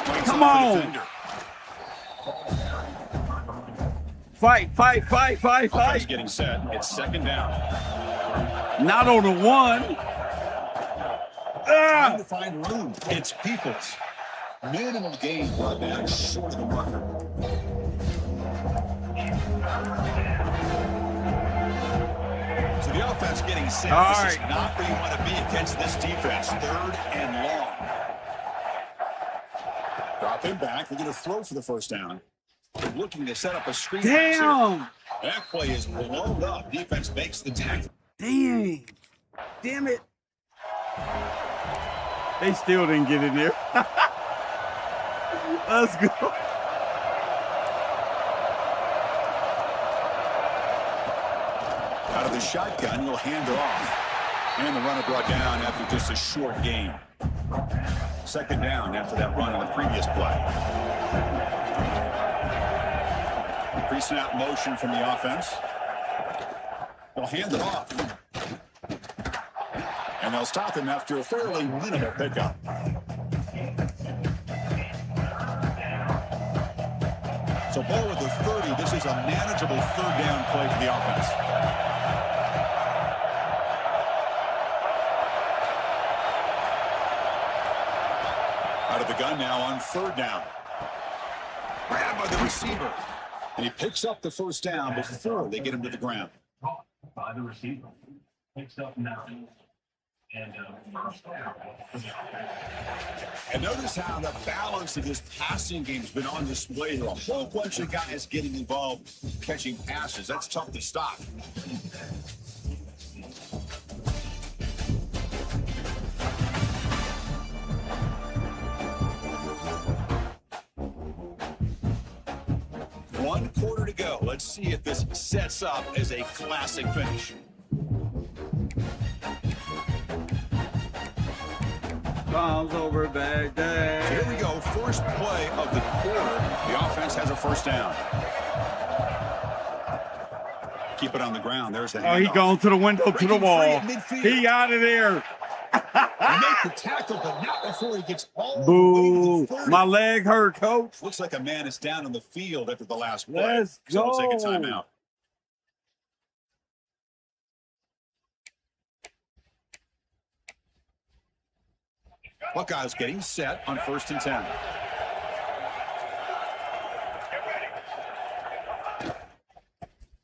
Brings Come up the on. defender. Fight. Offense getting set. It's second down. Not on the one. Trying to find room. It's Peoples. Minimal gain brought back short of the marker. So the offense getting set. All This is right. not where you want to be against this defense. Third and long. Drop him back. They're going to throw for the first down. They're looking to set up a screen. pass here. Damn. That play is blown up. Defense makes the tackle. Damn it. They still didn't get in there. Let's go. Out of the shotgun, he'll hand it off. And the runner brought down after just a short gain. Second down after that run on the previous play. Pre-snap motion from the offense. They'll hand it off. And they'll stop him after a fairly minimal pickup. So ball with the 30. This is a manageable third down play for the offense. Out of the gun now on third down. Grabbed by the receiver. And he picks up the first down before they get him to the ground. Caught by the receiver. Picks up 9. And first down. And notice how the balance of this passing game has been on display here. A whole bunch of guys getting involved catching passes. That's tough to stop. One quarter to go. Let's see if this sets up as a classic finish. Bombs over Baghdad. So here we go. First play of the quarter. The offense has a first down. Keep it on the ground. There's the Oh, he handoff. going to the window, to the Breaking wall. free at midfield. He out of there. He make the tackle, but not before he gets all Boo. the way to the 30. My leg hurt, coach. Looks like a man is down on the field after the last play. Let's So we'll take a go. timeout. Buckeyes getting set on 1st and 10.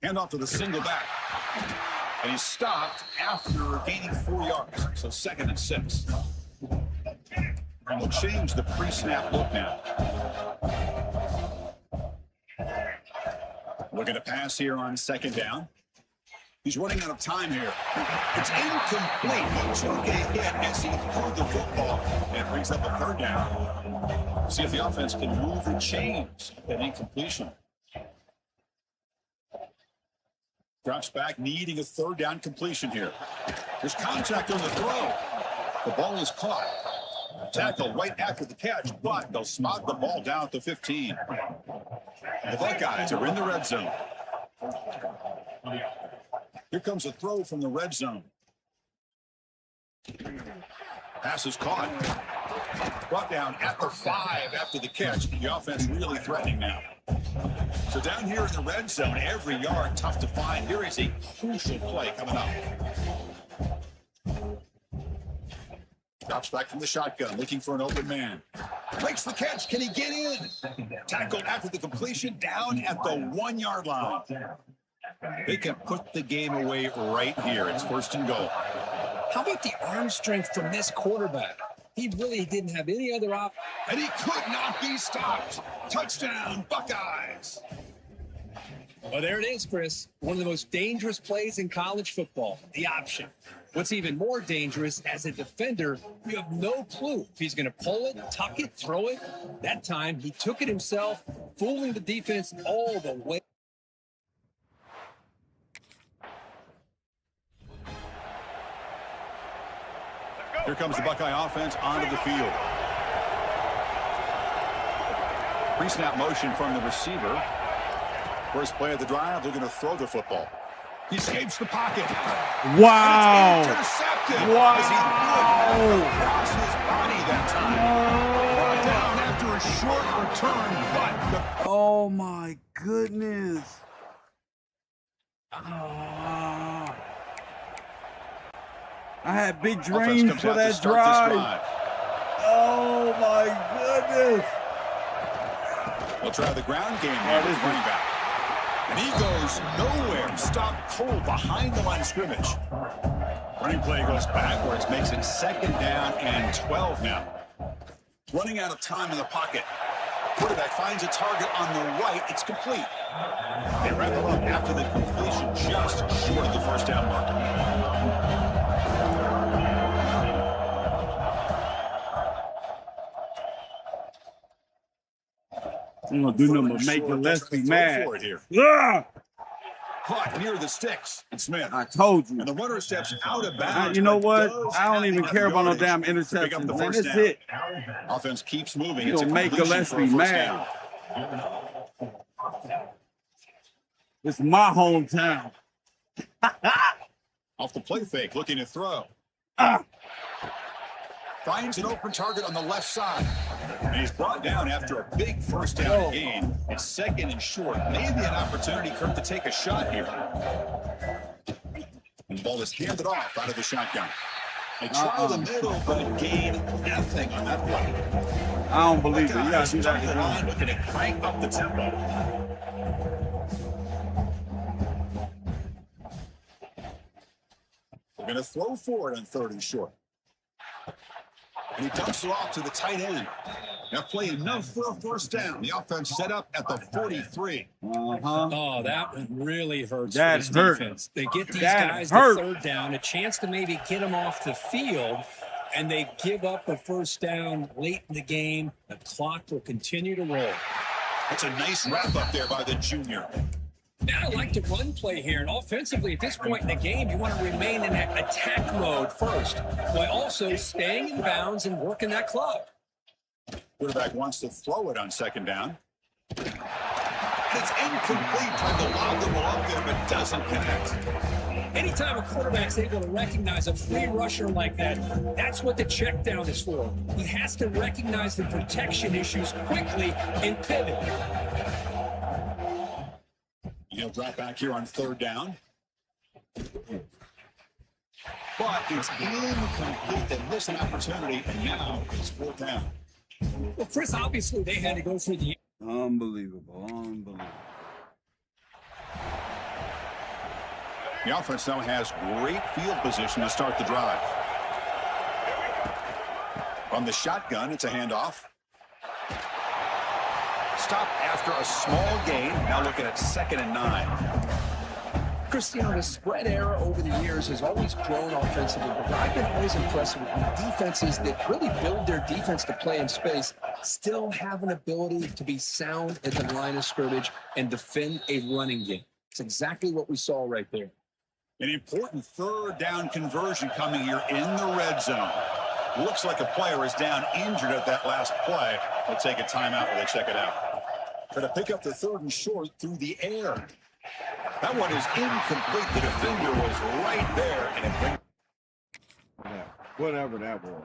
Hand off to the single back. And he's stopped after gaining 4 yards. So 2nd and 6. And we'll change the pre-snap look now. Looking to pass here on 2nd down. He's running out of time here. It's incomplete. He took a hit as he threw the football. And it brings up a 3rd down. See if the offense can move and change that incompletion. Drops back, needing a 3rd down completion here. There's contact on the throw. The ball is caught. Tackle right after the catch, but they'll spot the ball down at the 15. The Buckeyes are in the red zone. Here comes a throw from the red zone. Pass is caught. Brought down at the 5 after the catch. The offense really threatening now. So down here in the red zone, every yard tough to find. Here is a crucial play coming up. Drops back from the shotgun, looking for an open man. Makes the catch. Can he get in? Tackled after the completion, down at the 1-yard line. They can put the game away right here. It's 1st and goal. How about the arm strength from this quarterback? He really didn't have any other option. And he could not be stopped. Touchdown, Buckeyes. Well, there it is, Chris. One of the most dangerous plays in college football, the option. What's even more dangerous, as a defender, you have no clue if he's going to pull it, tuck it, throw it. That time, he took it himself, fooling the defense all the way. Here comes the Buckeye offense onto the field. Pre-snap motion from the receiver. First play of the drive, they're going to throw the football. He escapes the pocket. Wow. And it's intercepted. Wow. As he threw it across his body that time. Brought down after a short return, but Oh my goodness. I had big dreams for that drive. Oh my goodness. We'll try the ground game here with running back. And he goes nowhere. Stopped cold behind the line of scrimmage. Running play goes backwards, makes it 2nd down and 12 now. Running out of time in the pocket. Quarterback finds a target on the right. It's complete. They wrap him up after the completion, just short of the 1st down mark. I'm gonna do nothing but make Gillespie mad. Here. Yeah, Caught near the sticks. And Smith. I told you. And the runner steps out of bounds. You know what? Does I don't even have care about no yardage damn to pick up interceptions, the man. first That's down. it. Offense keeps moving. You It's a gonna make completion for a Gillespie first mad. down. It's my hometown. Off the play fake, looking to throw. Finds an open target on the left side. And he's brought down after a big 1st down gain. It's 2nd and short. Maybe an opportunity, Kirk, to take a shot here. And the ball is handed off out of the shotgun. They try the middle, but gain nothing on that play. I don't believe it. You gotta do that The again. line looking to crank up the tempo. They're going to throw for it on 3rd and short. And he dumps it off to the tight end. Now play enough for a 1st down. The offense set up at the 43. Oh, that one really hurts for That this hurt. defense. They get these That guys hurt. the 3rd down, a chance to maybe get them off the field, and they give up a 1st down late in the game. The clock will continue to roll. That's a nice wrap up there by the junior. Now I like to run play here, and offensively at this point in the game, you want to remain in that attack mode first, while also staying in bounds and working that clock. Quarterback wants to throw it on 2nd down. It's incomplete. Tried to lob the ball up there, but doesn't connect. Anytime a quarterback's able to recognize a free rusher like that, that's what the check down is for. He has to recognize the protection issues quickly and pivot. He'll drop back here on 3rd down. But it's incomplete. They miss an opportunity, and now it's 4th down. Well, Chris, obviously they had to go for the... Unbelievable. The offense now has great field position to start the drive. From the shotgun, it's a handoff. Stop after a small gain. Now looking at 2nd and 9. Cristiano, the spread era over the years has always grown offensively, but I've been always impressed with defenses that really build their defense to play in space, still have an ability to be sound at the line of scrimmage and defend a running game. It's exactly what we saw right there. An important 3rd down conversion coming here in the red zone. Looks like a player is down injured at that last play. They'll take a timeout when they check it out. Try to pick up the 3rd and short through the air. That one is incomplete. The defender was right there, and it brings. Yeah, whatever that was.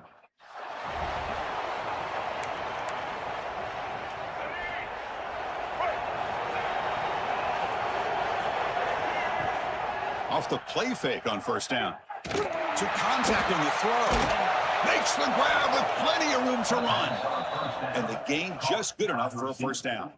Off the play fake on 1st down. To contact on the throw. Makes the grab with plenty of room to run. And the gain just good enough for a 1st down.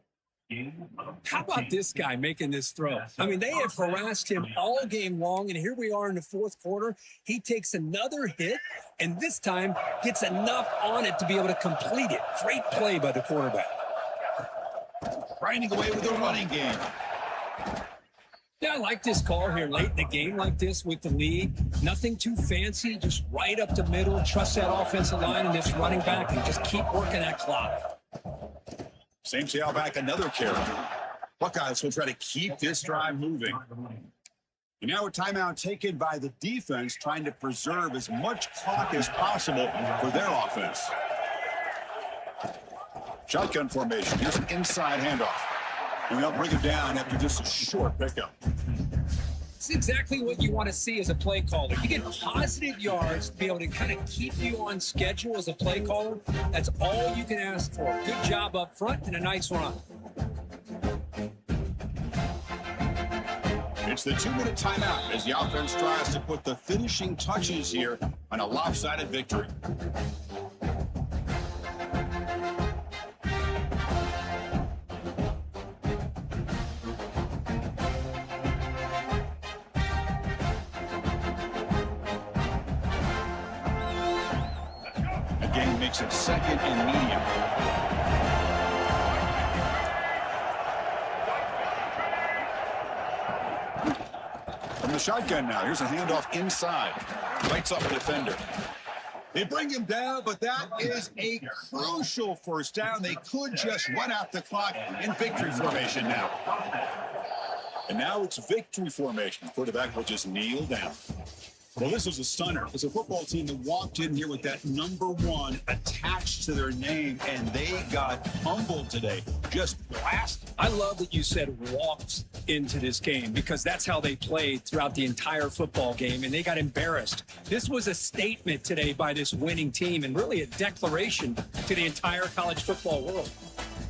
How about this guy making this throw? I mean, they have harassed him all game long, and here we are in the 4th quarter. He takes another hit, and this time gets enough on it to be able to complete it. Great play by the quarterback. Grinding away with a running game. Yeah, I like this call here late in the game like this with the lead. Nothing too fancy, just right up the middle. Trust that offensive line and this running back and just keep working that clock. Same tail back, another carry. Buckeyes will try to keep this drive moving. And now a timeout taken by the defense, trying to preserve as much clock as possible for their offense. Shotgun formation. Here's an inside handoff. And they'll bring it down after just a short pickup. It's exactly what you want to see as a play caller. You get positive yards to be able to kind of keep you on schedule as a play caller. That's all you can ask for. Good job up front and a nice run. It's the 2-minute timeout as the offense tries to put the finishing touches here on a lopsided victory. Makes it 2nd and medium. From the shotgun now, here's a handoff inside. Lights up the defender. They bring him down, but that is a crucial 1st down. They could just run out the clock in victory formation now. And now it's victory formation. The quarterback will just kneel down. Well, this was a stunner. It's a football team that walked in here with that number 1 attached to their name, and they got humbled today. Just blasted. I love that you said walked into this game because that's how they played throughout the entire football game, and they got embarrassed. This was a statement today by this winning team and really a declaration to the entire college football world.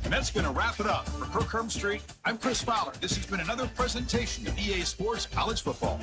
And that's going to wrap it up. For Kirk Hermstreet, I'm Chris Fowler. This has been another presentation of EA Sports College Football.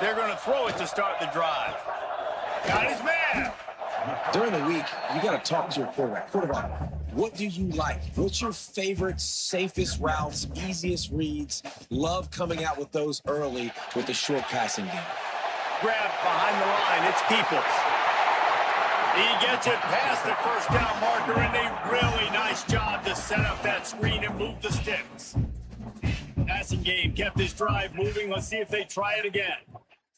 They're going to throw it to start the drive. Got his man. During the week, you got to talk to your quarterback. Quarterback, what do you like? What's your favorite, safest routes, easiest reads? Love coming out with those early with the short passing game. Grab behind the line. It's Peoples. He gets it past the first down marker, and a really nice job to set up that screen and move the sticks. Passing game kept this drive moving. Let's see if they try it again.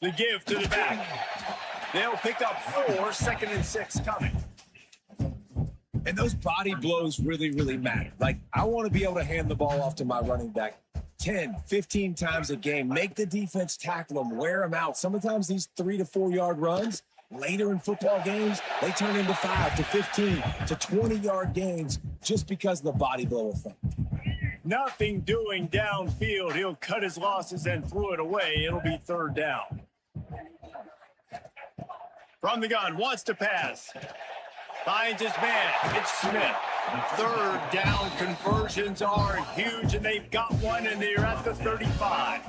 The give to the back. They'll pick up 4, 2nd and 6 coming. And those body blows really, really matter. Like, I want to be able to hand the ball off to my running back 10, 15 times a game. Make the defense tackle them, wear them out. Sometimes these 3 to 4 yard runs, later in football games, they turn into 5 to 15 to 20 yard gains just because of the body blow effect. Nothing doing downfield. He'll cut his losses and throw it away. It'll be 3rd down. From the gun, wants to pass. Finds his man. It's Smith. 3rd down conversions are huge, and they've got one, and they're at the 35.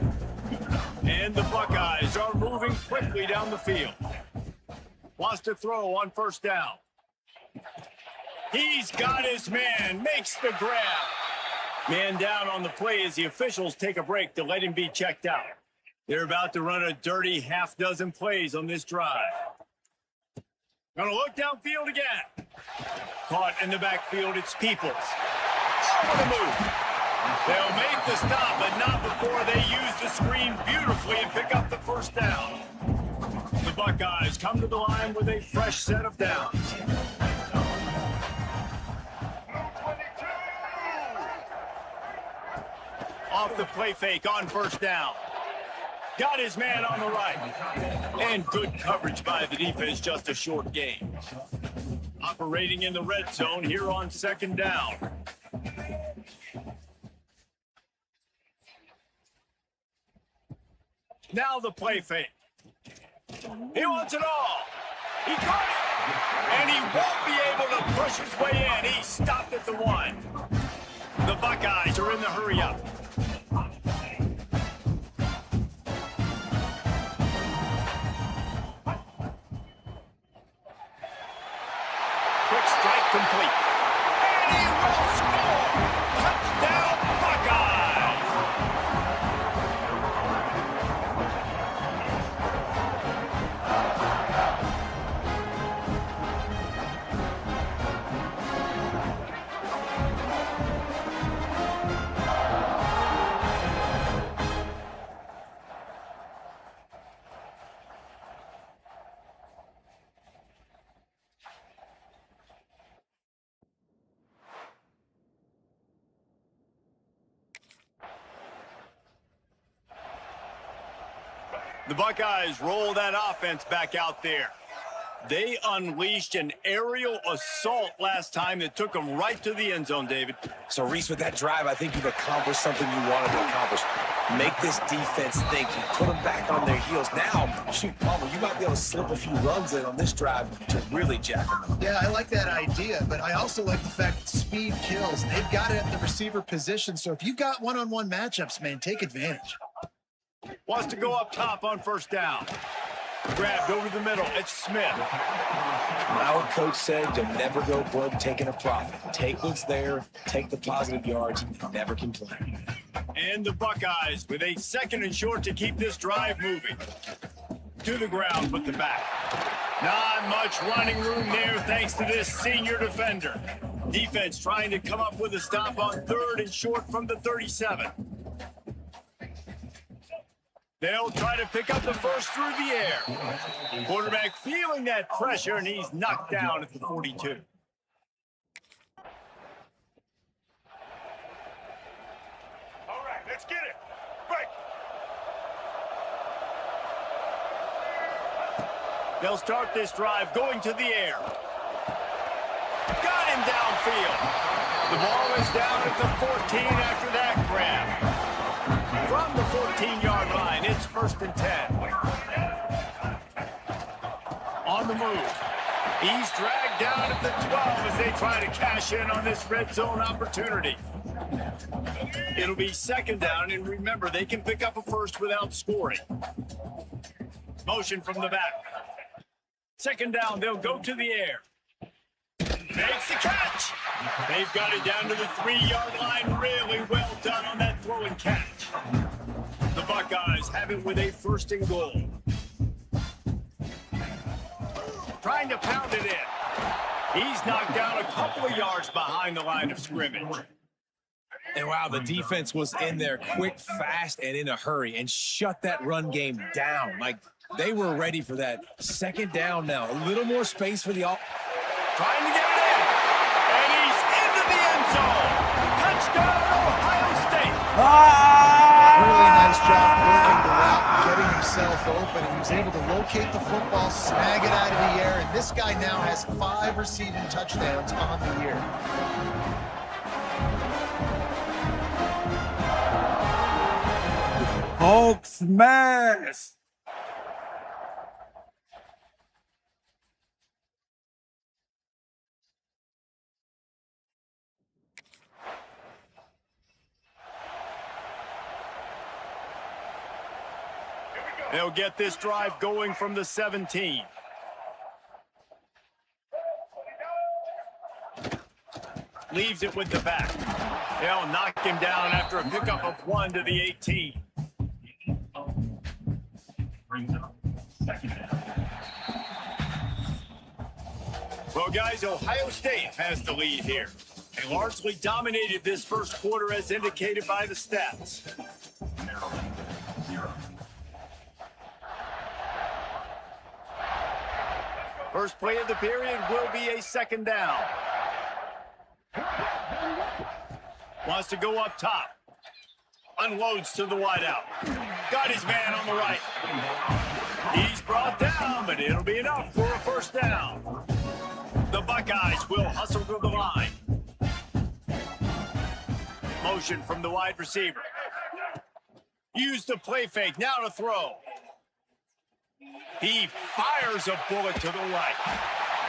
And the Buckeyes are moving quickly down the field. Wants to throw on 1st down. He's got his man. Makes the grab. Man down on the play as the officials take a break to let him be checked out. They're about to run a dirty half-dozen plays on this drive. Gonna look downfield again. Caught in the backfield, it's Peoples. Over the move. They'll make the stop, but not before they use the screen beautifully and pick up the 1st down. The Buckeyes come to the line with a fresh set of downs. Off the play fake on 1st down. Got his man on the right. And good coverage by the defense, just a short gain. Operating in the red zone here on 2nd down. Now the play fake. He wants it all. He caught it. And he won't be able to push his way in. He stopped at the 1. The Buckeyes are in the hurry up. Quick strike complete. And he will score! Touchdown, Buckeyes! The Buckeyes roll that offense back out there. They unleashed an aerial assault last time that took them right to the end zone, David. So, Reese, with that drive, I think you've accomplished something you wanted to accomplish. Make this defense think. You put them back on their heels. Now, shoot, Palmer, you might be able to slip a few runs in on this drive to really jack them up. Yeah, I like that idea, but I also like the fact that speed kills. They've got it at the receiver position, so if you've got one-on-one matchups, man, take advantage. Wants to go up top on 1st down. Grabbed over the middle. It's Smith. Our coach said you'll never go broke taking a profit. Take what's there, take the positive yards, and never complain. And the Buckeyes with a 2nd and short to keep this drive moving. To the ground with the back. Not much running room there thanks to this senior defender. Defense trying to come up with a stop on 3rd and short from the 37. They'll try to pick up the 1st through the air. Quarterback feeling that pressure, and he's knocked down at the 42. All right, let's get it. Break. They'll start this drive going to the air. Got him downfield. The ball is down at the 14 after that grab. From the 14-yard line, it's 1st and 10. On the move. He's dragged down at the 12 as they try to cash in on this red zone opportunity. It'll be 2nd down, and remember, they can pick up a 1st without scoring. Motion from the back. Second down, they'll go to the air. Makes the catch. They've got it down to the 3-yard line. Really well done on that throw and catch. The Buckeyes have it with a 1st and goal. Trying to pound it in. He's knocked down a couple of yards behind the line of scrimmage. And wow, the defense was in there quick, fast, and in a hurry and shut that run game down. Like, they were ready for that. Second down now. A little more space for the Trying to get it in. And he's into the end zone. Touchdown, Ohio State. Really nice job working the route, getting himself open, and he was able to locate the football, snag it out of the air, and this guy now has 5 receiving touchdowns on the year. Hulk smash. They'll get this drive going from the 17. Leaves it with the back. They'll knock him down after a pickup of 1 to the 18. Brings up 2nd down. Well, guys, Ohio State has the lead here. They largely dominated this first quarter as indicated by the stats. Maryland, 0. First play of the period will be a 2nd down. Wants to go up top. Unloads to the wideout. Got his man on the right. He's brought down, but it'll be enough for a 1st down. The Buckeyes will hustle to the line. Motion from the wide receiver. Use the play fake, now to throw. He fires a bullet to the right.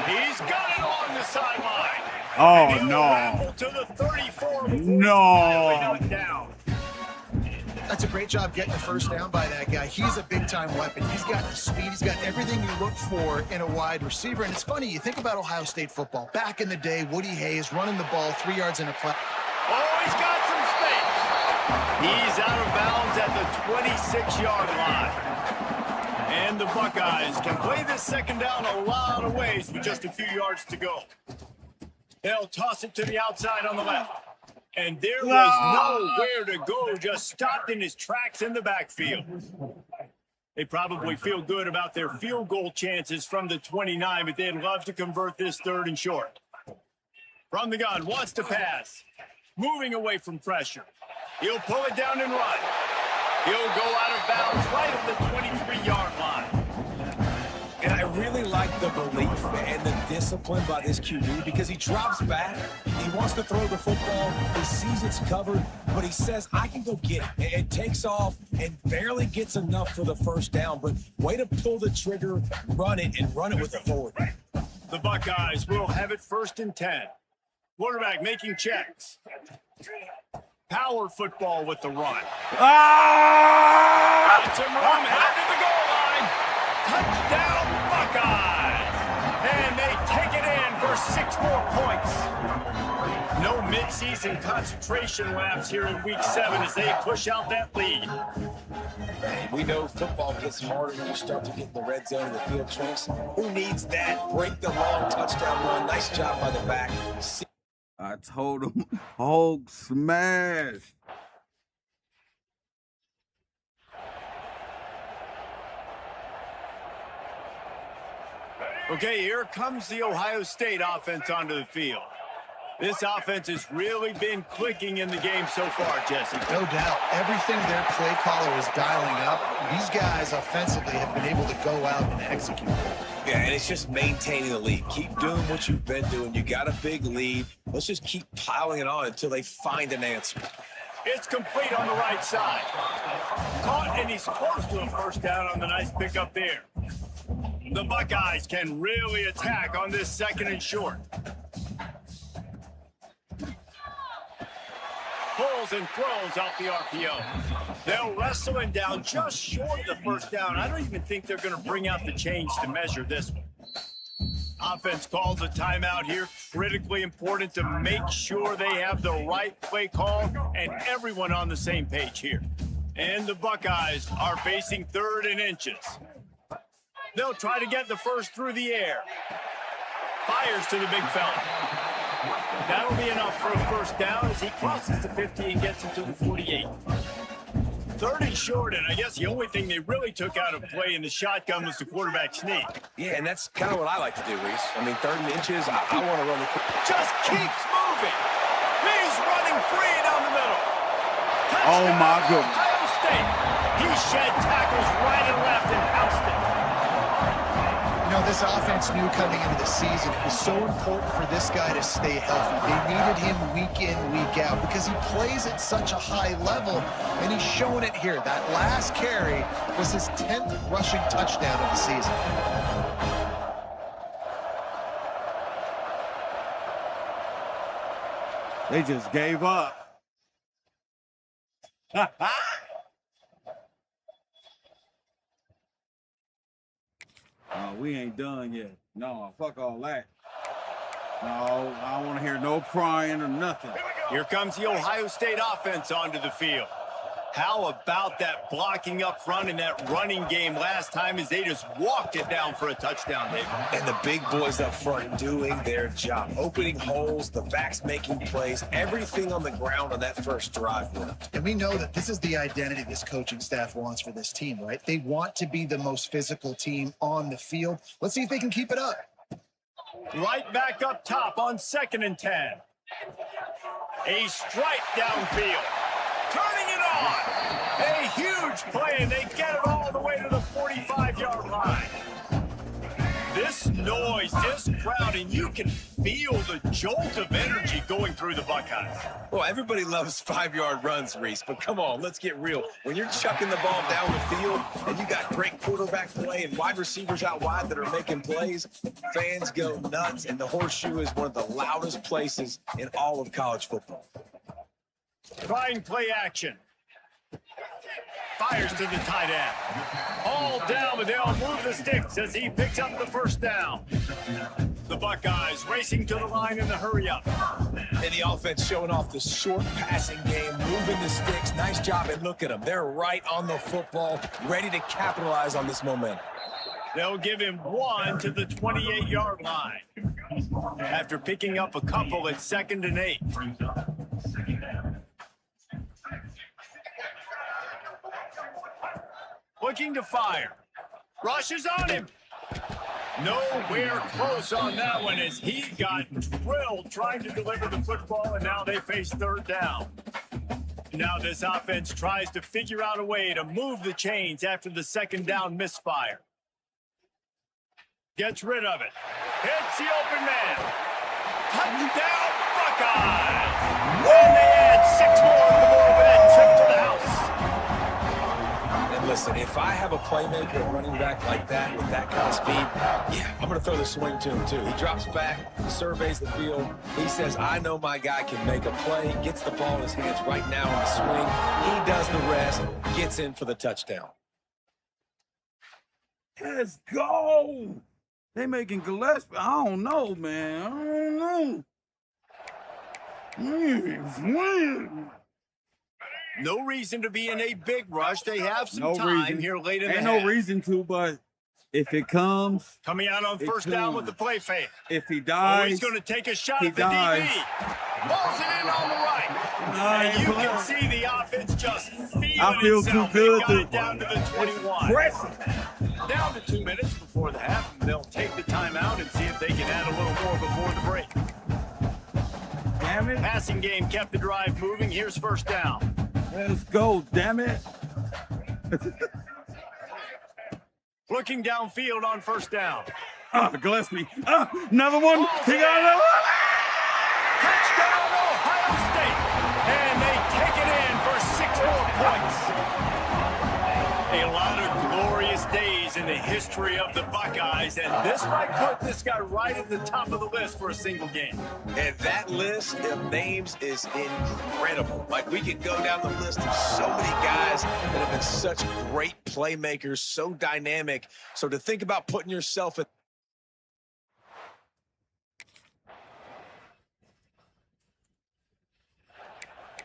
He's got it along the sideline. Oh, no. To the 34. No. Down. That's a great job getting the 1st down by that guy. He's a big-time weapon. He's got the speed. He's got everything you look for in a wide receiver. And it's funny, you think about Ohio State football. Back in the day, Woody Hayes running the ball 3 yards in a play. Oh, he's got some space. He's out of bounds at the 26-yard line. And the Buckeyes can play this 2nd down a lot of ways with just a few yards to go. They'll toss it to the outside on the left. And there was nowhere to go, just stopped in his tracks in the backfield. They probably feel good about their field goal chances from the 29, but they'd love to convert this 3rd and short. From the gun, wants to pass. Moving away from pressure. He'll pull it down and run. He'll go out of bounds right at the 23-yard line. And I really like the belief and the discipline by this QB because he drops back, he wants to throw the football, he sees it's covered, but he says, I can go get it. And takes off and barely gets enough for the 1st down, but way to pull the trigger, run it with authority. The Buckeyes will have it 1st and 10. Quarterback making checks. Power football with the run. Got some room, head to the goal line. Touchdown, Buckeyes! And they take it in for 6 more points. No midseason concentration laps here in Week 7 as they push out that lead. We know football gets harder when you start to get in the red zone of the field trench. Who needs that? Break the long touchdown run. Nice job by the back. I told him, Hulk smash. Okay, here comes the Ohio State offense onto the field. This offense has really been clicking in the game so far, Jesse. No doubt. Everything their play caller is dialing up, these guys offensively have been able to go out and execute. Yeah, and it's just maintaining the lead. Keep doing what you've been doing. You got a big lead. Let's just keep piling it on until they find an answer. It's complete on the right side. Caught, and he's close to a 1st down on the nice pickup there. The Buckeyes can really attack on this 2nd and short. Pull scrambles and throws off the RPO. They'll wrestle him down just short of the first down. I don't even think they're going to bring out the chains to measure this one. Offense calls a timeout here. Critically important to make sure they have the right play call and everyone on the same page here. And the Buckeyes are facing 3rd and inches. They'll try to get the first through the air. Fires to the big fella. That'll be enough for a first down as he crosses the 50 and gets into the 48. 3rd and short, and I guess the only thing they really took out of play in the shotgun was the quarterback sneak. Yeah, and that's kind of what I like to do, Reese. I mean, 3rd and inches, I want to run the... Just keeps moving. He's running free down the middle. Touchdown, Oh, my goodness. Ohio State. He shed tackles right and left and housed it. You know, this offense knew coming into the season it was so important for this guy to stay healthy. They needed him week in, week out because he plays at such a high level, and he's showing it here. That last carry was his 10th rushing touchdown of the season. They just gave up. We ain't done yet. No, fuck all that. No, I don't want to hear no crying or nothing. Here comes the Ohio State offense onto the field. How about that blocking up front in that running game last time as they just walked it down for a touchdown, David? And the big boys up front doing their job. Opening holes, the backs making plays, everything on the ground on that first drive worked. And we know that this is the identity this coaching staff wants for this team, right? They want to be the most physical team on the field. Let's see if they can keep it up. Right back up top on 2nd and 10. A strike downfield. Turning it on. A huge play, and they get it all the way to the 45-yard line. This noise, this crowd, and you can feel the jolt of energy going through the Buckeyes. Well, everybody loves 5-yard runs, Reese, but come on, let's get real. When you're chucking the ball down the field and you got great quarterback play and wide receivers out wide that are making plays, fans go nuts, and the Horseshoe is one of the loudest places in all of college football. Trying play action. Fires to the tight end. All down, but they'll move the sticks as he picks up the first down. The Buckeyes racing to the line in the hurry-up. And the offense showing off the short passing game, moving the sticks. Nice job, and look at them. They're right on the football, ready to capitalize on this momentum. They'll give him 1 to the 28-yard line. After picking up a couple at 2nd and 8. Looking to fire. Rushes on him. Nowhere close on that one as he got drilled trying to deliver the football, and now they face 3rd down. Now this offense tries to figure out a way to move the chains after the 2nd down misfire. Gets rid of it. Hits the open man. Touchdown, Buckeyes! And they add 6 more on the board with that trip to the house. And listen, if I have a playmaker at running back like that with that kind of speed, yeah, I'm going to throw the swing to him too. He drops back, surveys the field. He says, I know my guy can make a play, gets the ball in his hands right now on the swing. He does the rest, gets in for the touchdown. Let's go. They making Gillespie. I don't know, man. I don't know. No reason to be in a big rush. They have some No time reason. here late in the Ain't half. no reason to, but if it comes, Coming out on first down with the play fake. if he Oh, dies, he's going to take a shot he at the dies. DB. Balls it in on the right. I And ain't you playing. can see the offense just feeling I feel too itself. good They got to- it down to the 21. pressing. Down to 2 minutes before the half, and they'll take the timeout and see if they can add a little more before the break. Damn it. Passing game kept the drive moving. Here's first down. Let's go, damn it. Looking downfield on first down. Gillespie. Another one. He got another one. Touchdown, Ohio State. And they take it in for 6 more points. A lot of glorious days in the history of the Buckeyes, and this might put this guy right at the top of the list for a single game. And that list of names is incredible. Like, we could go down the list of so many guys that have been such great playmakers, so dynamic. So to think about putting yourself in.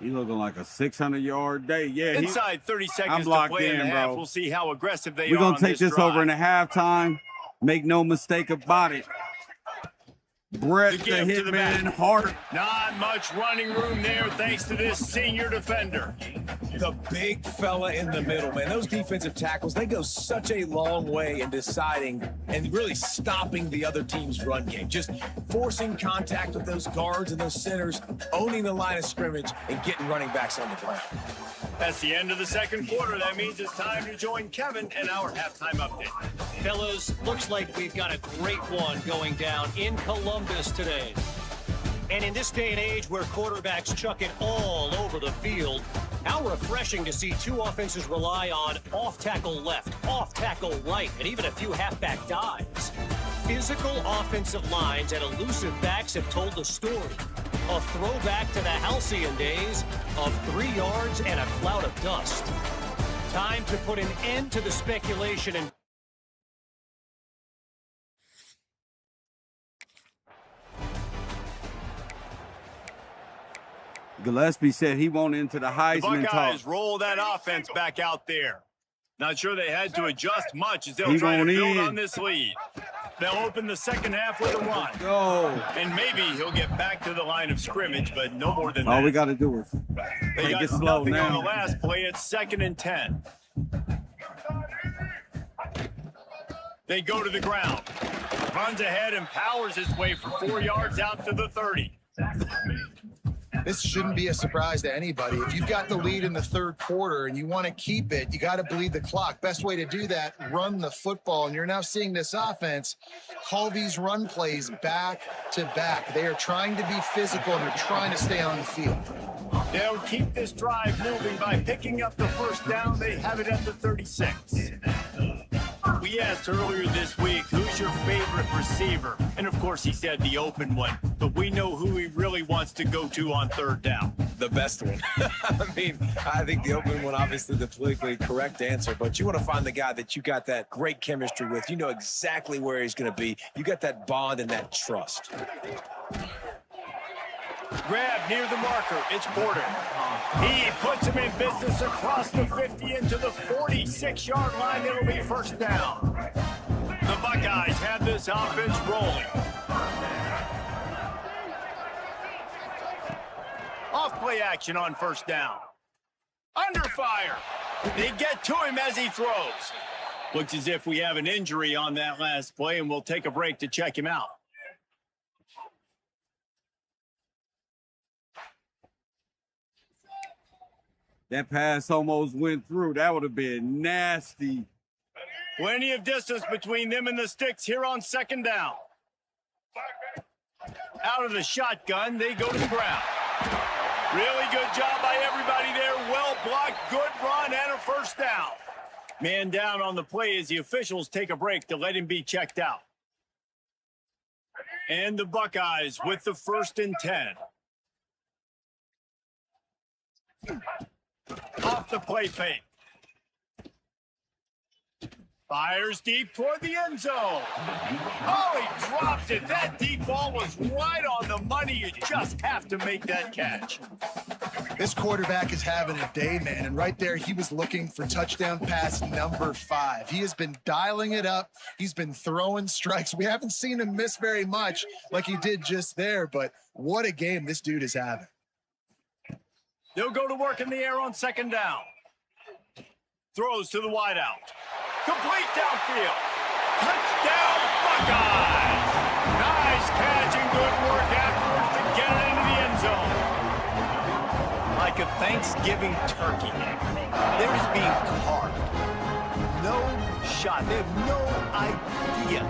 He looking like a 600-yard day. Yeah, Inside 30 seconds I'm to locked play in in, the half. bro. We'll see how aggressive they we're are going on to take this drive. over in the halftime. Make no mistake about it. Brett the Hitman Hart. Not much running room there thanks to this senior defender. The big fella in the middle, man. Those defensive tackles, they go such a long way in deciding and really stopping the other team's run game. Just forcing contact with those guards and those centers, owning the line of scrimmage, and getting running backs on the ground. That's the end of the second quarter. That means it's time to join Kevin and our halftime update. Fellas, looks like we've got a great one going down in Columbus today. And in this day and age where quarterbacks chuck it all over the field, how refreshing to see two offenses rely on off-tackle left, off-tackle right, and even a few halfback dives. Physical offensive lines and elusive backs have told the story. A throwback to the halcyon days of 3 yards and a cloud of dust. Time to put an end to the speculation and Gillespie said he won't into the The Heisman Buckeyes talk. roll that offense back out there. Not sure they had to adjust much as they'll He try to won't build in. on this lead. They'll open the second half with a run. Go. And maybe he'll get back to the line of scrimmage, but no more than that. All we got to do is They take got it slow nothing on the now. last play. It's 2nd and 10. They go to the ground. Runs ahead and powers his way for 4 yards out to the 30. This shouldn't be a surprise to anybody. If you've got the lead in the third quarter and you want to keep it, you got to bleed the clock. Best way to do that, run the football. And you're now seeing this offense call these run plays back to back. They are trying to be physical and they're trying to stay on the field. They'll keep this drive moving by picking up the first down. They have it at the 36. We asked earlier this week, who's your favorite receiver? And of course, he said the open one. But we know who he really wants to go to on third down. The best one. I mean, I think the open one, obviously the politically correct answer, but you want to find the guy that you got that great chemistry with. You know exactly where he's going to be. You got that bond and that trust. Grab near the marker. It's Porter. He puts him in business across the 50 into the 46-yard line. It'll be first down. The Buckeyes have this offense rolling. Off play action on first down. Under fire. They get to him as he throws. Looks as if we have an injury on that last play, and we'll take a break to check him out. That pass almost went through. That would have been nasty. Plenty of distance between them and the sticks here on second down. Out of the shotgun, they go to the ground. Really good job by everybody there. Well blocked, good run, and a first down. Man down on the play as the officials take a break to let him be checked out. And the Buckeyes with the 1st and 10. Off the play fake. Fires deep toward the end zone. Oh, he dropped it. That deep ball was right on the money. You just have to make that catch. This quarterback is having a day, man. And right there, he was looking for touchdown pass number 5. He has been dialing it up. He's been throwing strikes. We haven't seen him miss very much like he did just there, but what a game this dude is having. They'll go to work in the air on second down. Throws to the wideout. Complete downfield. Touchdown, Buckeyes! Nice catch and good work afterwards to get it into the end zone. Like a Thanksgiving turkey, theirs being carved. No shot. They have no idea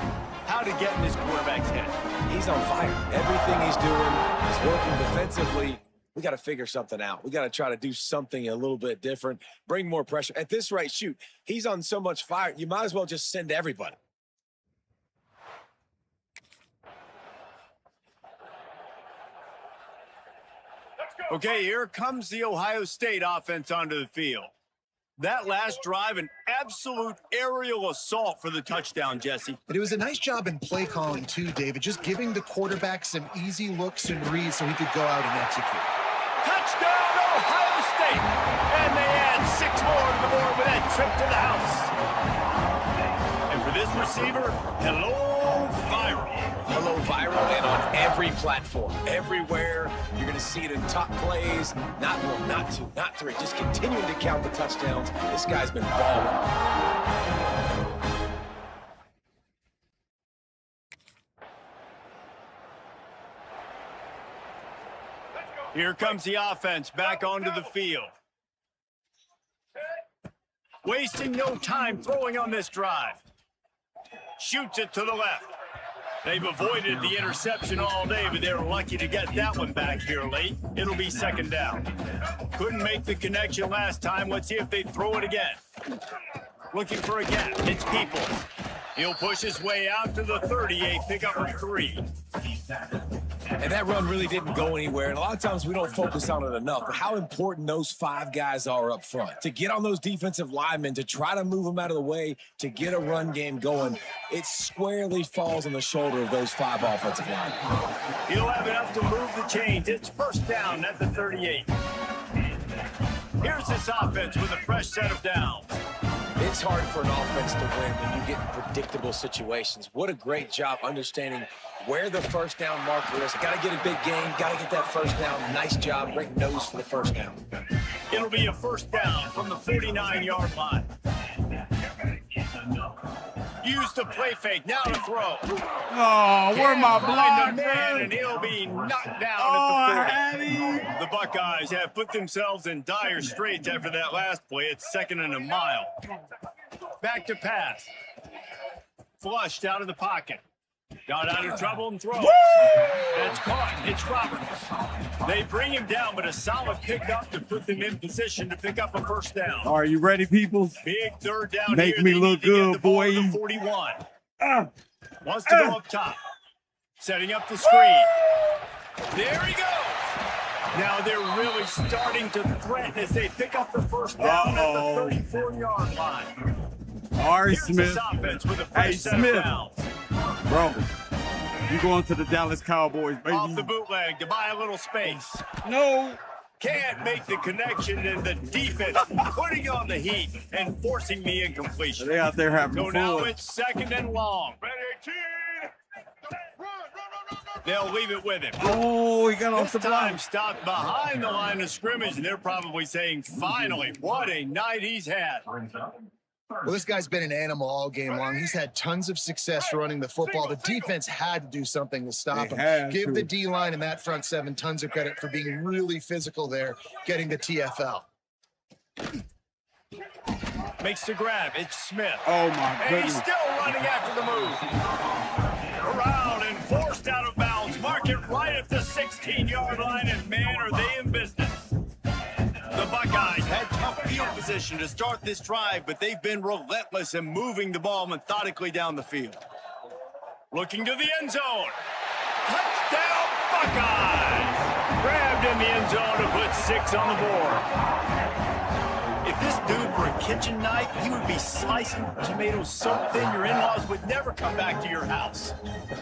how to get in this quarterback's head. He's on fire. Everything he's doing is working defensively. we got to figure something out. We got to try to do something a little bit different, bring more pressure. At this rate, shoot, he's on so much fire, you might as well just send everybody. Okay, here comes the Ohio State offense onto the field. That last drive, an absolute aerial assault for the touchdown, Jesse. But it was a nice job in play calling too, David, just giving the quarterback some easy looks and reads so he could go out and execute. Touchdown, Ohio State! And they add 6 more to the board with that trip to the house. And for this receiver, hello, viral. Hello, viral, and on every platform, everywhere. You're going to see it in top plays. Not 1, not 2, not 3. Just continuing to count the touchdowns. This guy's been balling. Here comes the offense back onto the field. Wasting no time throwing on this drive. Shoots it to the left. They've avoided the interception all day, but they're lucky to get that one back here late. It'll be 2nd down. Couldn't make the connection last time. Let's see if they throw it again. Looking for a gap. It's Peoples. He'll push his way out to the 38, pick up a 3. And that run really didn't go anywhere. And a lot of times we don't focus on it enough. But how important those 5 guys are up front. To get on those defensive linemen, to try to move them out of the way, to get a run game going, it squarely falls on the shoulder of those 5 offensive linemen. He'll have enough to move the chains. It's 1st down at the 38. Here's this offense with a fresh set of downs. It's hard for an offense to win when you get in predictable situations. What a great job understanding where the 1st down marker is. Got to get a big gain. Got to get that 1st down. Nice job. Great nose for the 1st down. It'll be a 1st down from the 49-yard line. Use the play fake. Now to throw. Oh, where my Find the block, man, man? and he'll be knocked down Oh, I at had the 40. him. The Buckeyes have put themselves in dire straits after that last play. It's 2nd and a mile. Back to pass. Flushed out of the pocket. Got out of trouble and throws. That's caught. It's Roberts. They bring him down, but a solid pickup to put them in position to pick up a 1st down. Are you ready, people? Big 3rd down Make here. me They look need to get good, the ball to boy. the 41. Ah. Wants to go up top. Setting up the screen. There he goes. Now they're really starting to threaten as they pick up the 1st down at the 34-yard line. Ari Here's Smith. this offense with a fresh Hey, set of Smith. downs. Bro, you going to the Dallas Cowboys, baby. Off the bootleg to buy a little space. No. Can't make the connection, and the defense putting on the heat and forcing the incompletion. They out there having So now fun. it's 2nd and long. They'll leave it with him. Oh, he got off This the time block. stopped behind the line of scrimmage, and they're probably saying, finally, what a night he's had. Well, this guy's been an animal all game long. He's had tons of success running the football. The defense had to do something to stop They him. had Give to. the D-line and that front 7 tons of credit for being really physical there, getting the TFL. Makes the grab. It's Smith. Oh, my And he's goodness. still running after the move. Around and forced out of bounds. Mark it right at the 16-yard line, and man, are they in business. The Buckeyes had tough field position to start this drive, but they've been relentless in moving the ball methodically down the field. Looking to the end zone. Touchdown, Buckeyes! Grabbed in the end zone to put 6 on the board. If this dude were a kitchen knife, he would be slicing tomatoes so thin your in-laws would never come back to your house.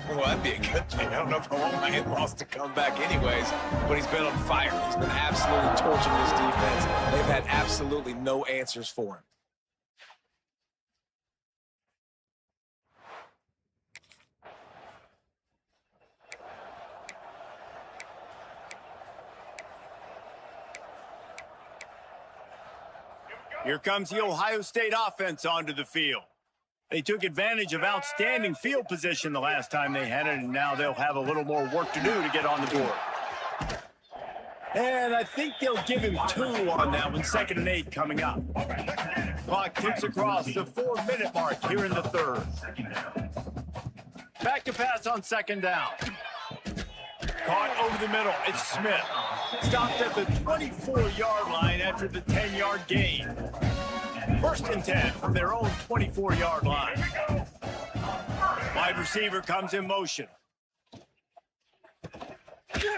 Well, that'd be a good thing. I don't know if I want my in-laws to come back anyways, but he's been on fire. He's been absolutely torching this defense. They've had absolutely no answers for him. Here comes the Ohio State offense onto the field. They took advantage of outstanding field position the last time they had it, and now they'll have a little more work to do to get on the board. And I think they'll give him 2 on that one, 2nd and 8 coming up. Clock ticks across the 4-minute mark here in the 3rd. Back to pass on 2nd down. Caught over the middle. It's Smith. stopped at the 24-yard line after the 10-yard gain. First and 10 from their own 24-yard line. Wide receiver comes in motion.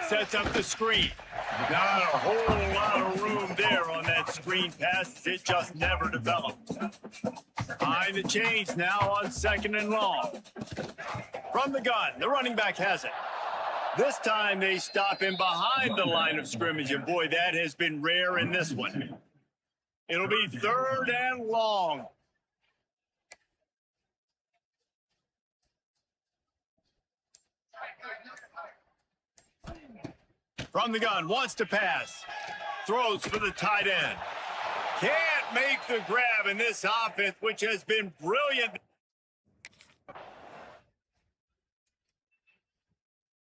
Sets up the screen. Not a whole lot of room there on that screen pass. It just never developed. Behind the chains now on 2nd and long. From the gun, the running back has it. This time they stop him behind the line of scrimmage, and boy, that has been rare in this one. It'll be 3rd and long. From the gun, wants to pass. Throws for the tight end. Can't make the grab in this offense, which has been brilliant.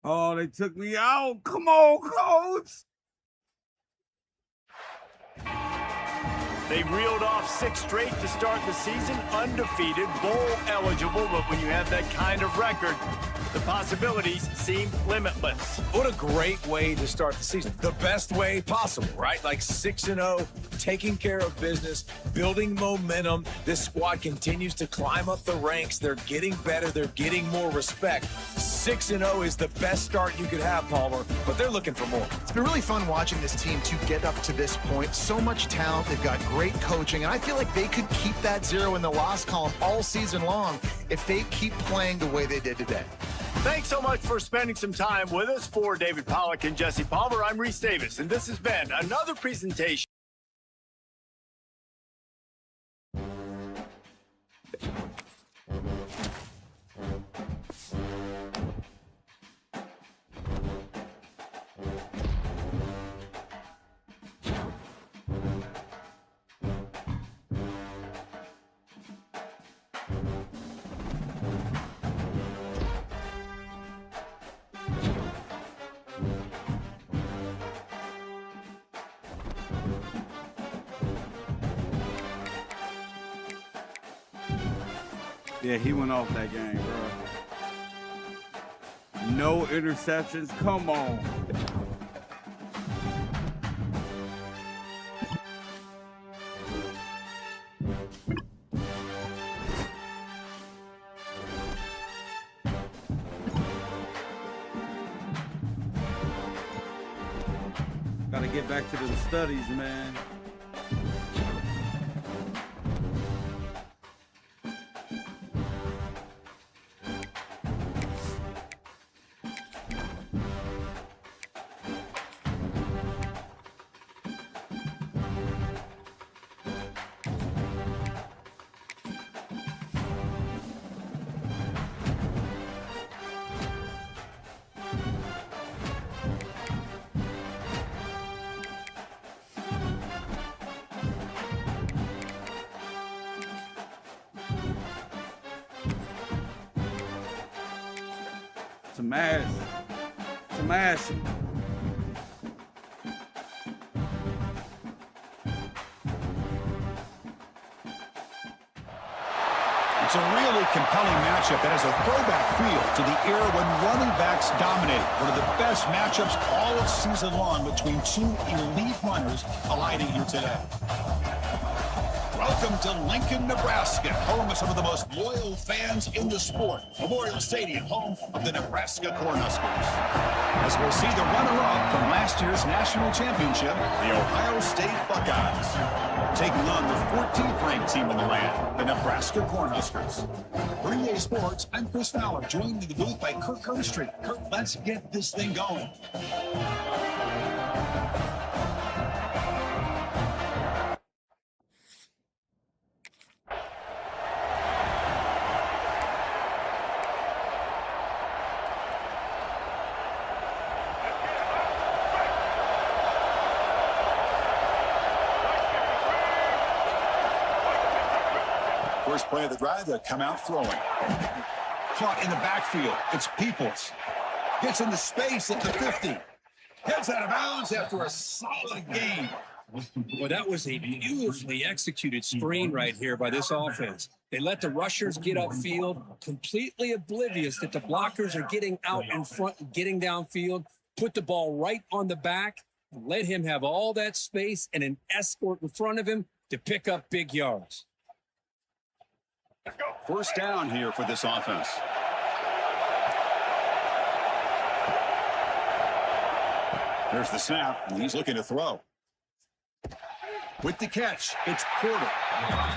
Oh, they took me out. Come on, coach. They reeled off 6 straight to start the season, undefeated, bowl eligible, but when you have that kind of record, the possibilities seem limitless. What a great way to start the season. The best way possible, right? Like 6-0, taking care of business, building momentum. This squad continues to climb up the ranks. They're getting better. They're getting more respect. 6-0 is the best start you could have, Palmer, but they're looking for more. It's been really fun watching this team to get up to this point. So much talent. They've got great coaching, and I feel like they could keep that 0 in the loss column all season long if they keep playing the way they did today. Thanks so much for spending some time with us. For David Pollack and Jesse Palmer, I'm Reese Davis, and this has been another presentation. Yeah, he went off that game, bro. No interceptions. Come on. Gotta get back to the studies, man. Smash. It's a really compelling matchup that has a throwback feel to the era when running backs dominated. One of the best matchups all of season long between 2 elite runners colliding here today. Welcome to Lincoln, Nebraska, home of some of the most loyal fans in the sport. Memorial Stadium, home of the Nebraska Cornhuskers. As we'll see the runner-up from last year's national championship, the Ohio State Buckeyes, taking on the 14th ranked team in the land, the Nebraska Cornhuskers. For EA Sports, I'm Chris Fowler, joined in the booth by Kirk Herbstreit. Kirk, let's get this thing going. First play of the drive, they'll come out throwing. Caught in the backfield. It's Peoples. Gets into space at the 50. Heads out of bounds after a solid gain. Well, that was a beautifully executed screen right here by this offense. They let the rushers get upfield, completely oblivious that the blockers are getting out in front and getting downfield, put the ball right on the back, Let him have all that space and an escort in front of him to pick up big yards. First down here for this offense. There's the snap, and he's looking to throw. With the catch, it's Porter.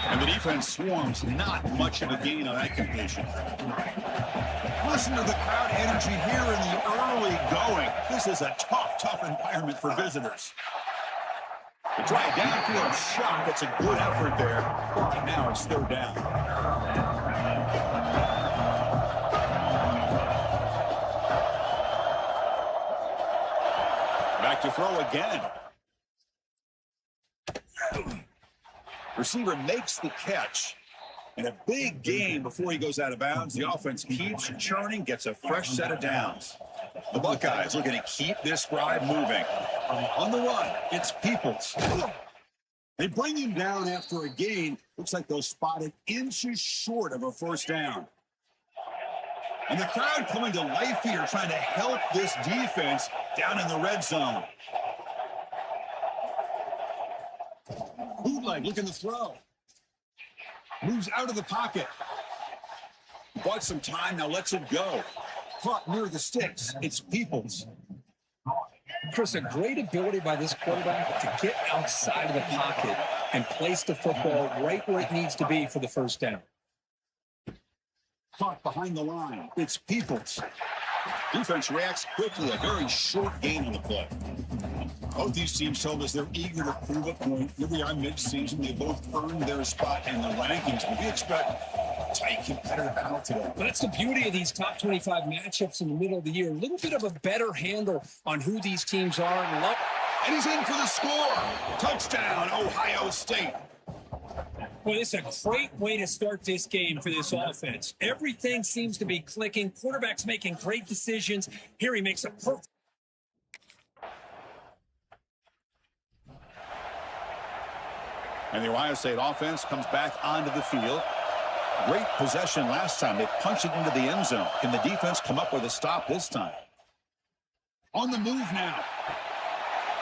And the defense swarms. Not much of a gain on that completion. Listen to the crowd energy here in the early going. This is a tough environment for visitors. To try a downfield shot, that's a good effort there. But now it's third down. Back to throw again. Receiver makes the catch. And a big gain before he goes out of bounds. The offense keeps churning, gets a fresh set of downs. The Buckeyes looking to keep this drive moving. On the run, it's Peoples. They bring him down after a gain. Looks like they'll spot it inches short of a first down. And the crowd coming to life here, trying to help this defense down in the red zone. Bootleg looking to throw. Moves out of the pocket. Bought some time, now lets it go. Caught near the sticks. It's Peoples. Chris, a great ability by this quarterback to get outside of the pocket and place the football right where it needs to be for the first down. Caught behind the line. It's Peoples. Defense reacts quickly. A very short gain on the play. Both these teams told us they're eager to prove a point. Here we are mid-season. They both earned their spot in the rankings. But we expect a tight competitive battle today. That's the beauty of these top 25 matchups in the middle of the year. A little bit of a better handle on who these teams are. And he's in for the score. Touchdown, Ohio State. Well, it's a great way to start this game for this offense. Everything seems to be clicking. Quarterback's making great decisions. Here he makes a perfect. And the Ohio State offense comes back onto the field. Great possession last time. They punched it into the end zone. Can the defense come up with a stop this time? On the move now.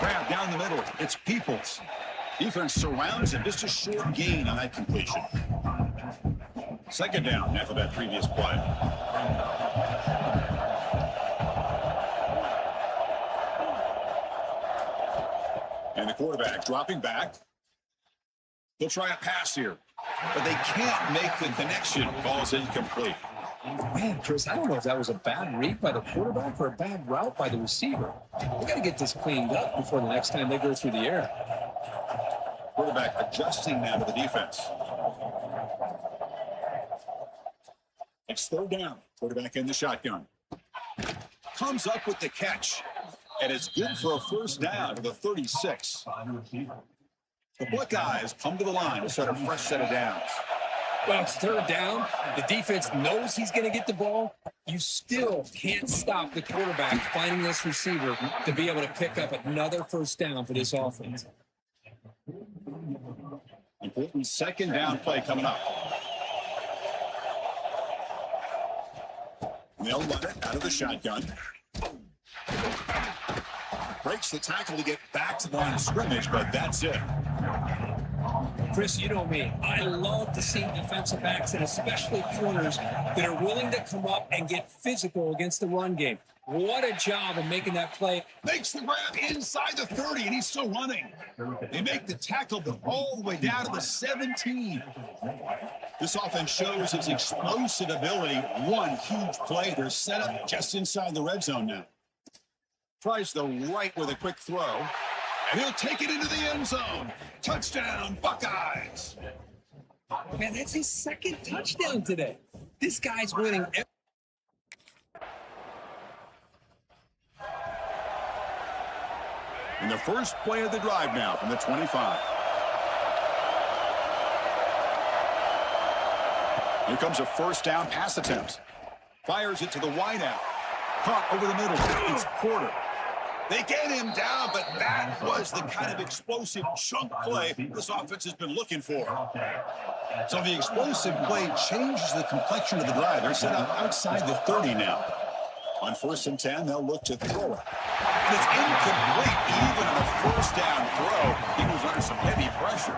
Grab down the middle. It's Peoples. Defense surrounds him. Just a short gain on that completion. Second down after that previous play. And the quarterback dropping back. They'll try a pass here, but they can't make the connection. Ball's incomplete. Man, Chris, I don't know if that was a bad read by the quarterback or a bad route by the receiver. We got to get this cleaned up before the next time they go through the air. Quarterback adjusting now to the defense. It's third down. Quarterback in the shotgun. Comes up with the catch, and it's good for a first down to the 36. The Buckeyes come to the line to start a fresh set of downs. Well, it's third down. The defense knows he's going to get the ball. You still can't stop the quarterback finding this receiver to be able to pick up another first down for this offense. Important second down play coming up. They'll run it out of the shotgun. Breaks the tackle to get back to the line of scrimmage, but that's it. Chris, you know me. I love to see defensive backs and especially corners that are willing to come up and get physical against the run game. What a job of making that play. Makes the grab inside the 30, and he's still running. They make the tackle, but all the way down to the 17. This offense shows its explosive ability. One huge play. They're set up just inside the red zone now. Tries the right with a quick throw, and he'll take it into the end zone. Touchdown, Buckeyes. Man, that's his second touchdown today. This guy's winning. And the first play of the drive now from the 25. Here comes a first down pass attempt. Fires it to the wideout. Caught over the middle. It's Porter. They get him down, but that was the kind of explosive chunk play this offense has been looking for. So the explosive play changes the complexion of the drive. They're set up outside the 30 now. On 1st and 10, they'll look to throw it. And it's incomplete, even on a first down throw. He was under some heavy pressure.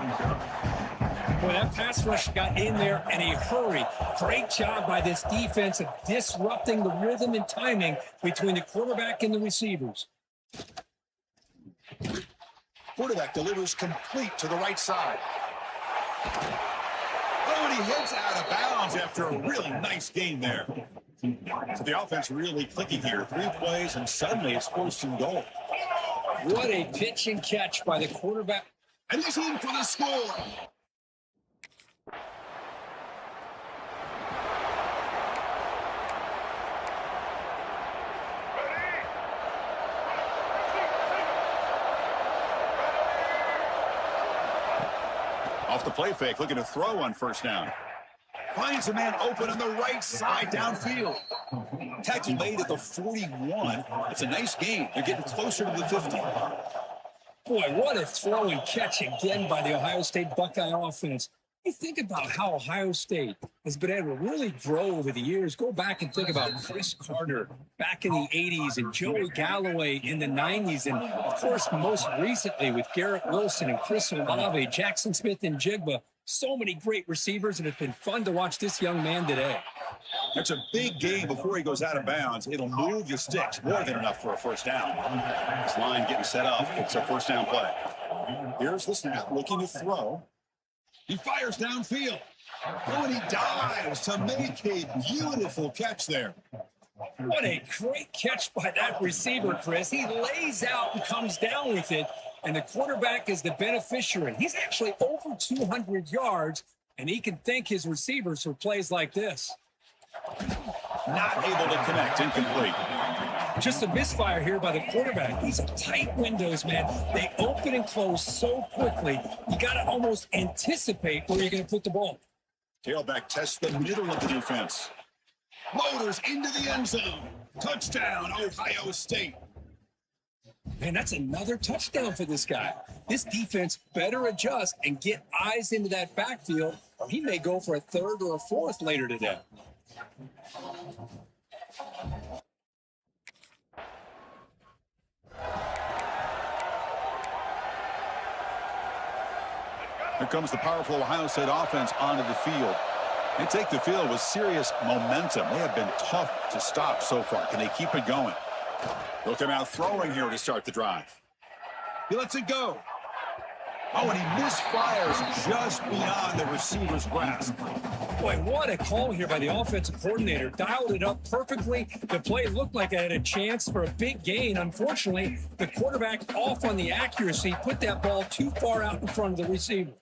Boy, that pass rush got in there in a hurry. Great job by this defense of disrupting the rhythm and timing between the quarterback and the receivers. Quarterback delivers complete to the right side. Oh, and he heads out of bounds after a really nice game there. So the offense really clicking here. 3 plays, and suddenly it's 1st and goal. What a pitch and catch by the quarterback. And he's in for the score. Off the play fake, looking to throw on 1st down. Finds a man open on the right side downfield. Tackle made at the 41. It's a nice game. They're getting closer to the 50. Boy, what a throw and catch again by the Ohio State Buckeye offense. You think about how Ohio State has been able to really grow over the years. Go back and think about Chris Carter back in the 80s and Joey Galloway in the 90s. And, of course, most recently with Garrett Wilson and Chris Olave, Jackson Smith and Jigba. So many great receivers, and it's been fun to watch this young man today. That's a big game before he goes out of bounds. It'll move the sticks more than enough for a 1st down. This line getting set up. It's a 1st down play. Here's the snap, looking to throw. He fires downfield. Oh, and he dives to make a beautiful catch there. What a great catch by that receiver, Chris. He lays out and comes down with it, and the quarterback is the beneficiary. He's actually over 200 yards, and he can thank his receivers for plays like this. Not able to connect, incomplete. Just a misfire here by the quarterback. These are tight windows, man. They open and close so quickly. You got to almost anticipate where you're going to put the ball. Tailback tests the middle of the defense. Motors into the end zone. Touchdown, Ohio State. Man, that's another touchdown for this guy. This defense better adjust and get eyes into that backfield, or he may go for a 3rd or a 4th later today. Here comes the powerful Ohio State offense onto the field. They take the field with serious momentum. They have been tough to stop so far. Can they keep it going? They'll come out throwing here to start the drive. He lets it go. Oh, and he misfires just beyond the receiver's grasp. Boy, what a call here by the offensive coordinator. Dialed it up perfectly. The play looked like it had a chance for a big gain. Unfortunately, the quarterback off on the accuracy, put that ball too far out in front of the receiver.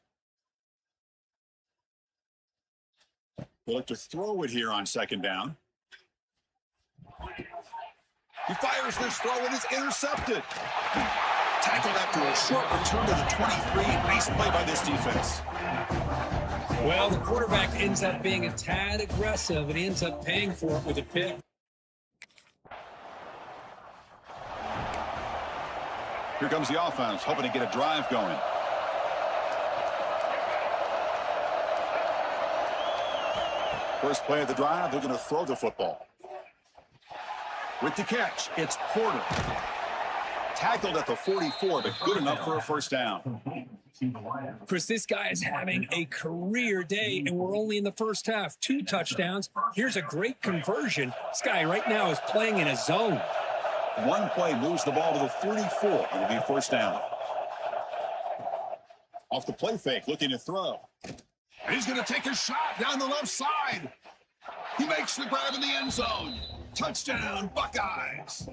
They'll look to throw it here on 2nd down. He fires this throw and it's intercepted. Tackled after a short return to the 23. Nice play by this defense. Well, the quarterback ends up being a tad aggressive, and he ends up paying for it with a pick. Here comes the offense, hoping to get a drive going. First play of the drive, they're going to throw the football. With the catch, it's Porter. Tackled at the 44, but good enough for a 1st down. Chris, this guy is having a career day, and we're only in the first half. 2 touchdowns. Here's a great conversion. This guy right now is playing in a zone. One play moves the ball to the 34. It'll be 1st down. Off the play fake, looking to throw. And he's going to take a shot down the left side. He makes the grab in the end zone. Touchdown, Buckeyes.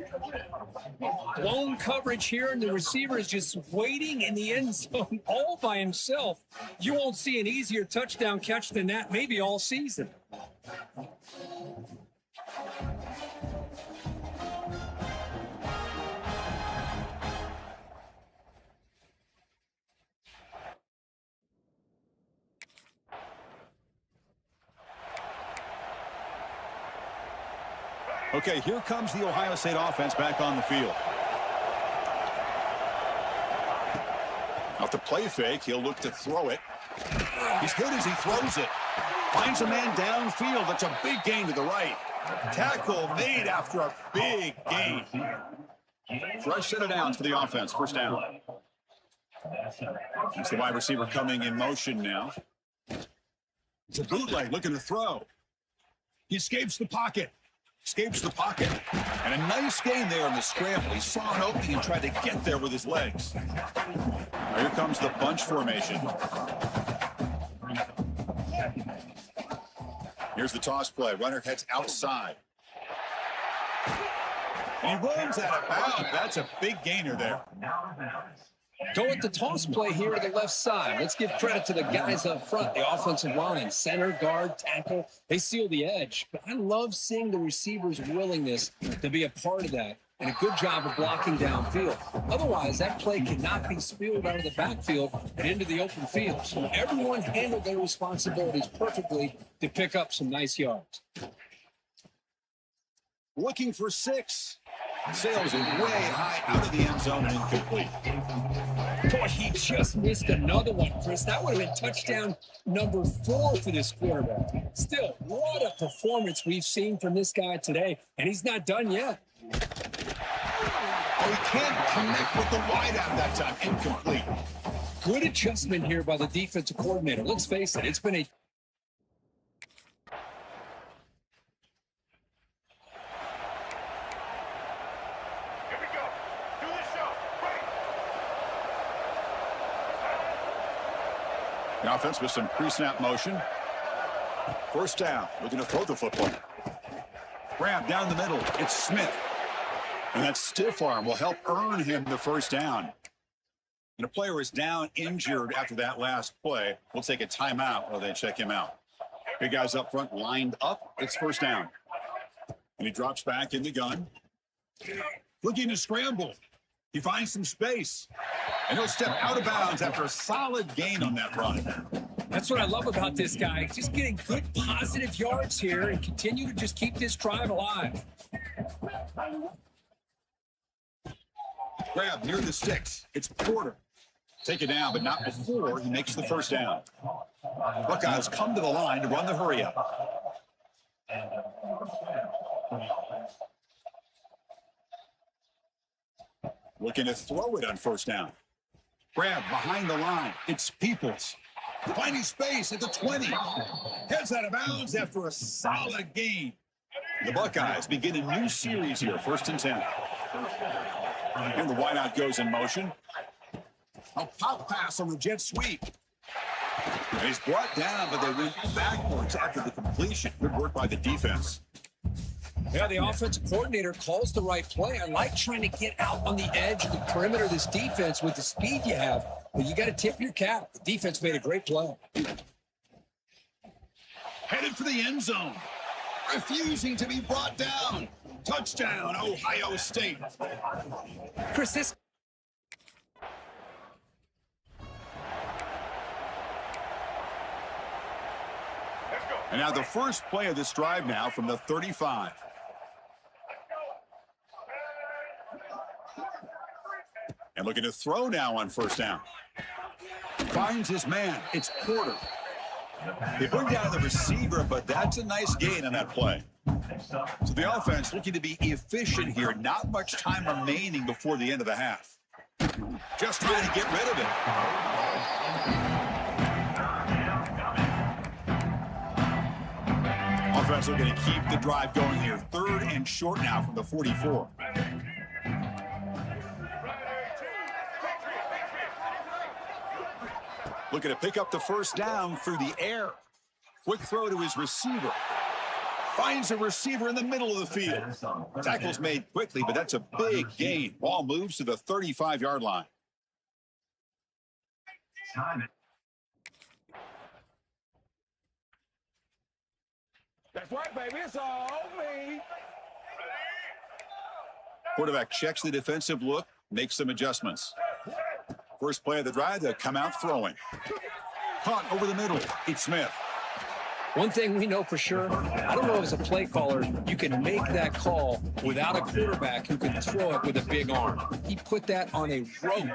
Blown coverage here, and the receiver is just waiting in the end zone all by himself. You won't see an easier touchdown catch than that, maybe all season. Okay, here comes the Ohio State offense back on the field. Off the play fake, he'll look to throw it. He's hit as he throws it. Finds a man downfield. That's a big gain to the right. Tackle made after a big gain. Fresh set of downs for the offense. First down. It's the wide receiver coming in motion now. It's a bootleg looking to throw. He escapes the pocket. And a nice gain there in the scramble. He saw an opening and tried to get there with his legs. Now here comes the bunch formation. Here's the toss play. Runner heads outside. And he runs out of bounds. That's a big gainer there. Go with the toss play here to the left side. Let's give credit to the guys up front, the offensive line, center, guard, tackle. They seal the edge. But I love seeing the receivers' willingness to be a part of that and a good job of blocking downfield. Otherwise, that play cannot be spilled out of the backfield and into the open field. So everyone handled their responsibilities perfectly to pick up some nice yards. Looking for 6. Sails it way high out of the end zone and incomplete. Boy, he just missed another one, Chris. That would have been touchdown number 4 for this quarterback. Still, what a performance we've seen from this guy today, and he's not done yet. Oh, he can't connect with the wideout that time. Incomplete. Good adjustment here by the defensive coordinator. Let's face it, it's been a The offense with some pre-snap motion. First down, looking to throw the football. Grab down the middle. It's Smith. And that stiff arm will help earn him the first down. And a player is down injured after that last play. We'll take a timeout while they check him out. Big guys up front lined up. It's first down. And he drops back in the gun. Looking to scramble. He finds some space. And he'll step out of bounds after a solid gain on that run. That's what I love about this guy. Just getting good positive yards here and continue to just keep this drive alive. Grab near the sticks. It's Porter. Take it down, but not before he makes the first down. Buckeyes come to the line to run the hurry up. Looking to throw it on first down. Grab behind the line. It's Peoples. Finding space at the 20. Heads out of bounds after a solid gain. The Buckeyes begin a new series here, 1st and 10. And the wideout goes in motion. A pop pass on the jet sweep. He's brought down, but they went backwards after the completion. Good work by the defense. Yeah, the offensive coordinator calls the right play. I like trying to get out on the edge of the perimeter of this defense with the speed you have, but you got to tip your cap. The defense made a great play. Headed for the end zone. Refusing to be brought down. Touchdown, Ohio State. Chris, this... And now the first play of this drive now from the 35. And looking to throw now on first down. Finds his man. It's Porter. They bring down the receiver, but that's a nice gain on that play. So the offense looking to be efficient here. Not much time remaining before the end of the half. Just trying to get rid of it. Offense looking to keep the drive going here. 3rd and short now from the 44. Looking to pick up the first down through the air. Quick throw to his receiver. Finds a receiver in the middle of the field. Tackle's made quickly, but that's a big gain. Ball moves to the 35-yard line. That's right, baby. It's all me. Quarterback checks the defensive look, makes some adjustments. First play of the drive, they'll come out throwing. Caught over the middle. It's Smith. One thing we know for sure, I don't know if as a play caller, you can make that call without a quarterback who can throw it with a big arm. He put that on a rope.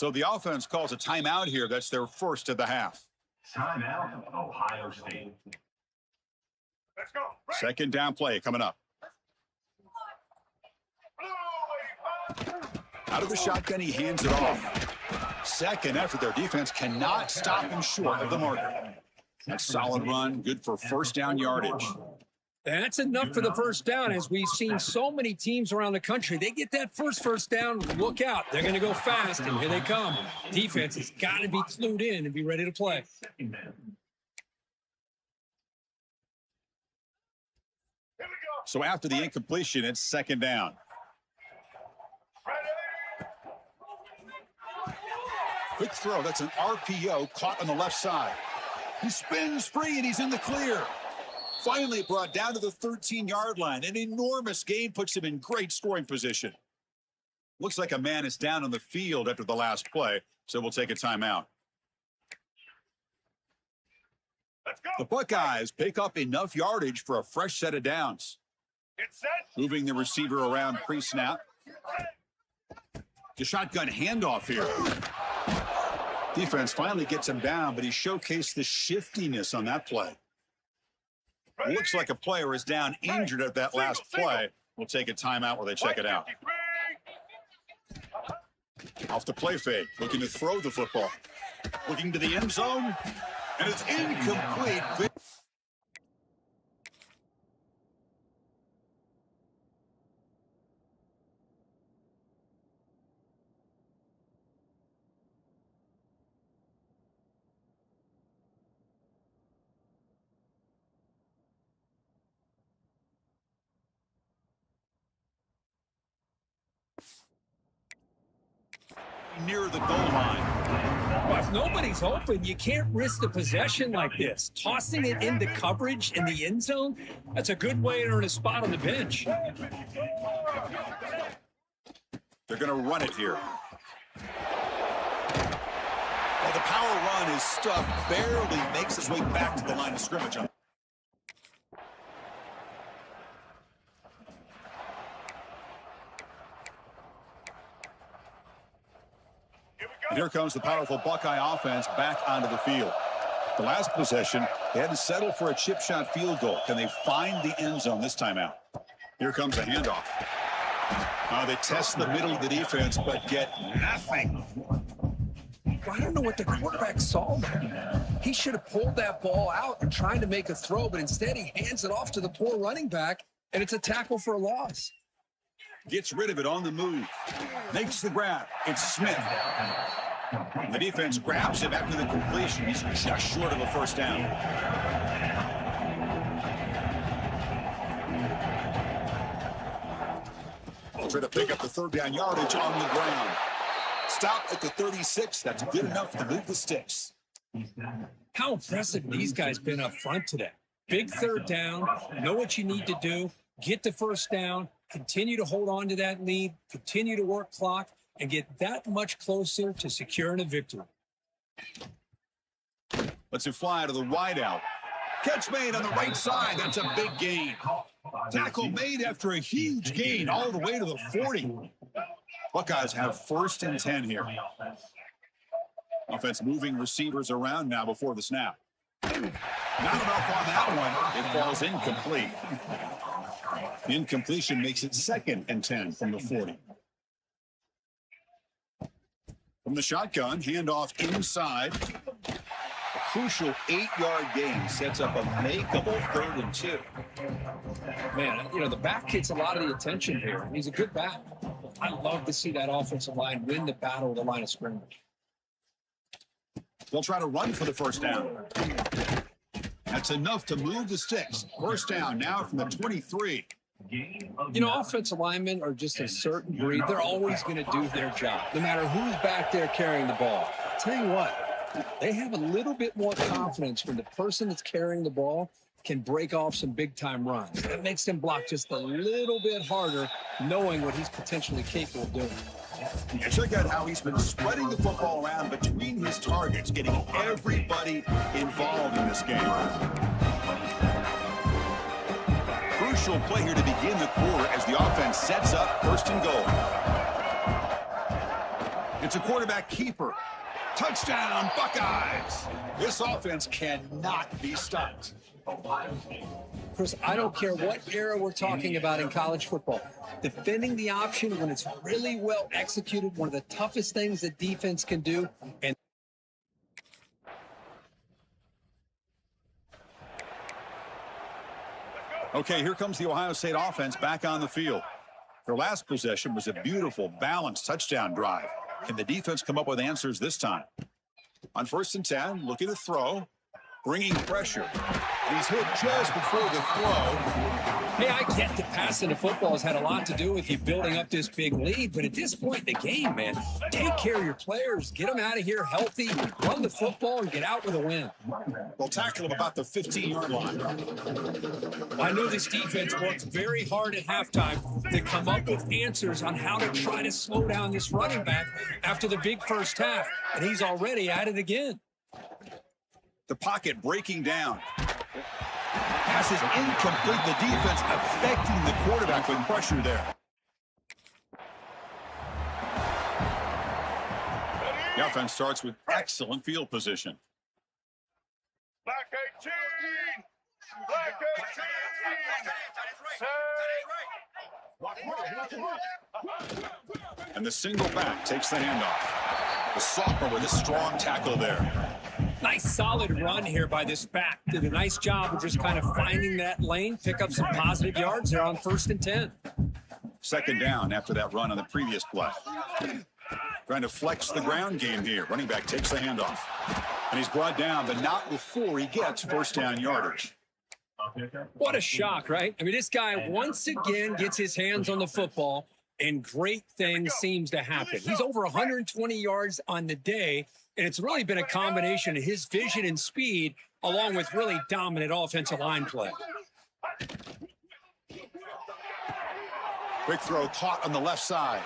So the offense calls a timeout here. That's their first of the half. Timeout, Ohio State. Let's go. Second down play coming up. Out of the shotgun, he hands it off. Second effort, their defense cannot stop him short of the marker. A solid run, good for first down yardage. That's enough for the first down. As we've seen so many teams around the country, they get that first down, look out. They're going to go fast, and here they come. Defense has got to be clued in and be ready to play. So after the incompletion, it's second down. Quick throw. That's an RPO caught on the left side. He spins free, and he's in the clear. Finally brought down to the 13-yard line. An enormous gain puts him in great scoring position. Looks like a man is down on the field after the last play, so we'll take a timeout. Let's go. The Buckeyes pick up enough yardage for a fresh set of downs. Get set. Moving the receiver around pre-snap. The shotgun handoff here. Defense finally gets him down, but he showcased the shiftiness on that play. Looks like a player is down injured at that last play. We'll take a timeout while they check it out. Off the play fake, looking to throw the football. Looking to the end zone, and it's incomplete. Near the goal line. Well, if nobody's open, you can't risk the possession like this. Tossing it into coverage in the end zone, that's a good way to earn a spot on the bench. They're going to run it here. Well, the power run is stuffed, barely makes his way back to the line of scrimmage. And here comes the powerful Buckeye offense back onto the field. The last possession, they had to settle for a chip shot field goal. Can they find the end zone this time out? Here comes a handoff. They test the middle of the defense, but get nothing. I don't know what the quarterback saw there. He should have pulled that ball out and tried to make a throw, but instead he hands it off to the poor running back, and it's a tackle for a loss. Gets rid of it on the move. Makes the grab. It's Smith. The defense grabs him after the completion. He's just short of a first down. We'll try to pick up the third down yardage on the ground. Stop at the 36. That's good enough to move the sticks. How impressive these guys been up front today. Big third down, know what you need to do, get the first down, continue to hold on to that lead, continue to work clock, and get that much closer to securing a victory. Lets it fly to the wideout. Catch made on the right side. That's a big gain. Tackle made after a huge gain all the way to the 40. Buckeyes have first and 10 here. Offense moving receivers around now before the snap. Not enough on that one. It falls incomplete. The incompletion makes it second and 10 from the 40. From the shotgun, handoff inside. A crucial 8-yard gain sets up a makeable 3rd and 2. Man, you know, the back gets a lot of the attention here. He's a good back. I love to see that offensive line win the battle with the line of scrimmage. They'll try to run for the first down. That's enough to move the sticks. First down now from the 23. You know, offensive linemen are just a certain breed. They're always going to do their job, no matter who's back there carrying the ball. I'll tell you what, they have a little bit more confidence when the person that's carrying the ball can break off some big-time runs. That makes them block just a little bit harder, knowing what he's potentially capable of doing. And check out how he's been spreading the football around between his targets, getting everybody involved in this game. Crucial play here to begin the quarter as the offense sets up 1st and goal. It's a quarterback keeper. Touchdown, Buckeyes. This offense cannot be stopped. Chris, I don't care what era we're talking about in college football. Defending the option when it's really well executed, one of the toughest things that defense can do. And okay, here comes the Ohio State offense back on the field. Their last possession was a beautiful, balanced touchdown drive. Can the defense come up with answers this time? On 1st and 10, looking to throw, bringing pressure. And he's hit just before the throw. hey, I get that passing the football has had a lot to do with you building up this big lead, but at this point in the game, man, take care of your players. Get them out of here healthy, run the football, and get out with a win. They'll tackle him about the 15-yard line. I know this defense worked very hard at halftime to come up with answers on how to try to slow down this running back after the big first half, and he's already at it again. The pocket breaking down. Pass is incomplete. The defense affecting the quarterback with pressure there. The offense starts with excellent field position. Black 18! Black 18! And the single back takes the handoff. The sophomore with a strong tackle there. Nice solid run here by this back. Did a nice job of just kind of finding that lane, pick up some positive yards there on 1st and 10. Second down after that run on the previous play. Trying to flex the ground game here. Running back takes the handoff. And he's brought down, but not before he gets first down yardage. What a shock, right? I mean, this guy once again gets his hands on the football, and great things seems to happen. He's over 120 yards on the day, and it's really been a combination of his vision and speed along with really dominant offensive line play. Quick throw caught on the left side.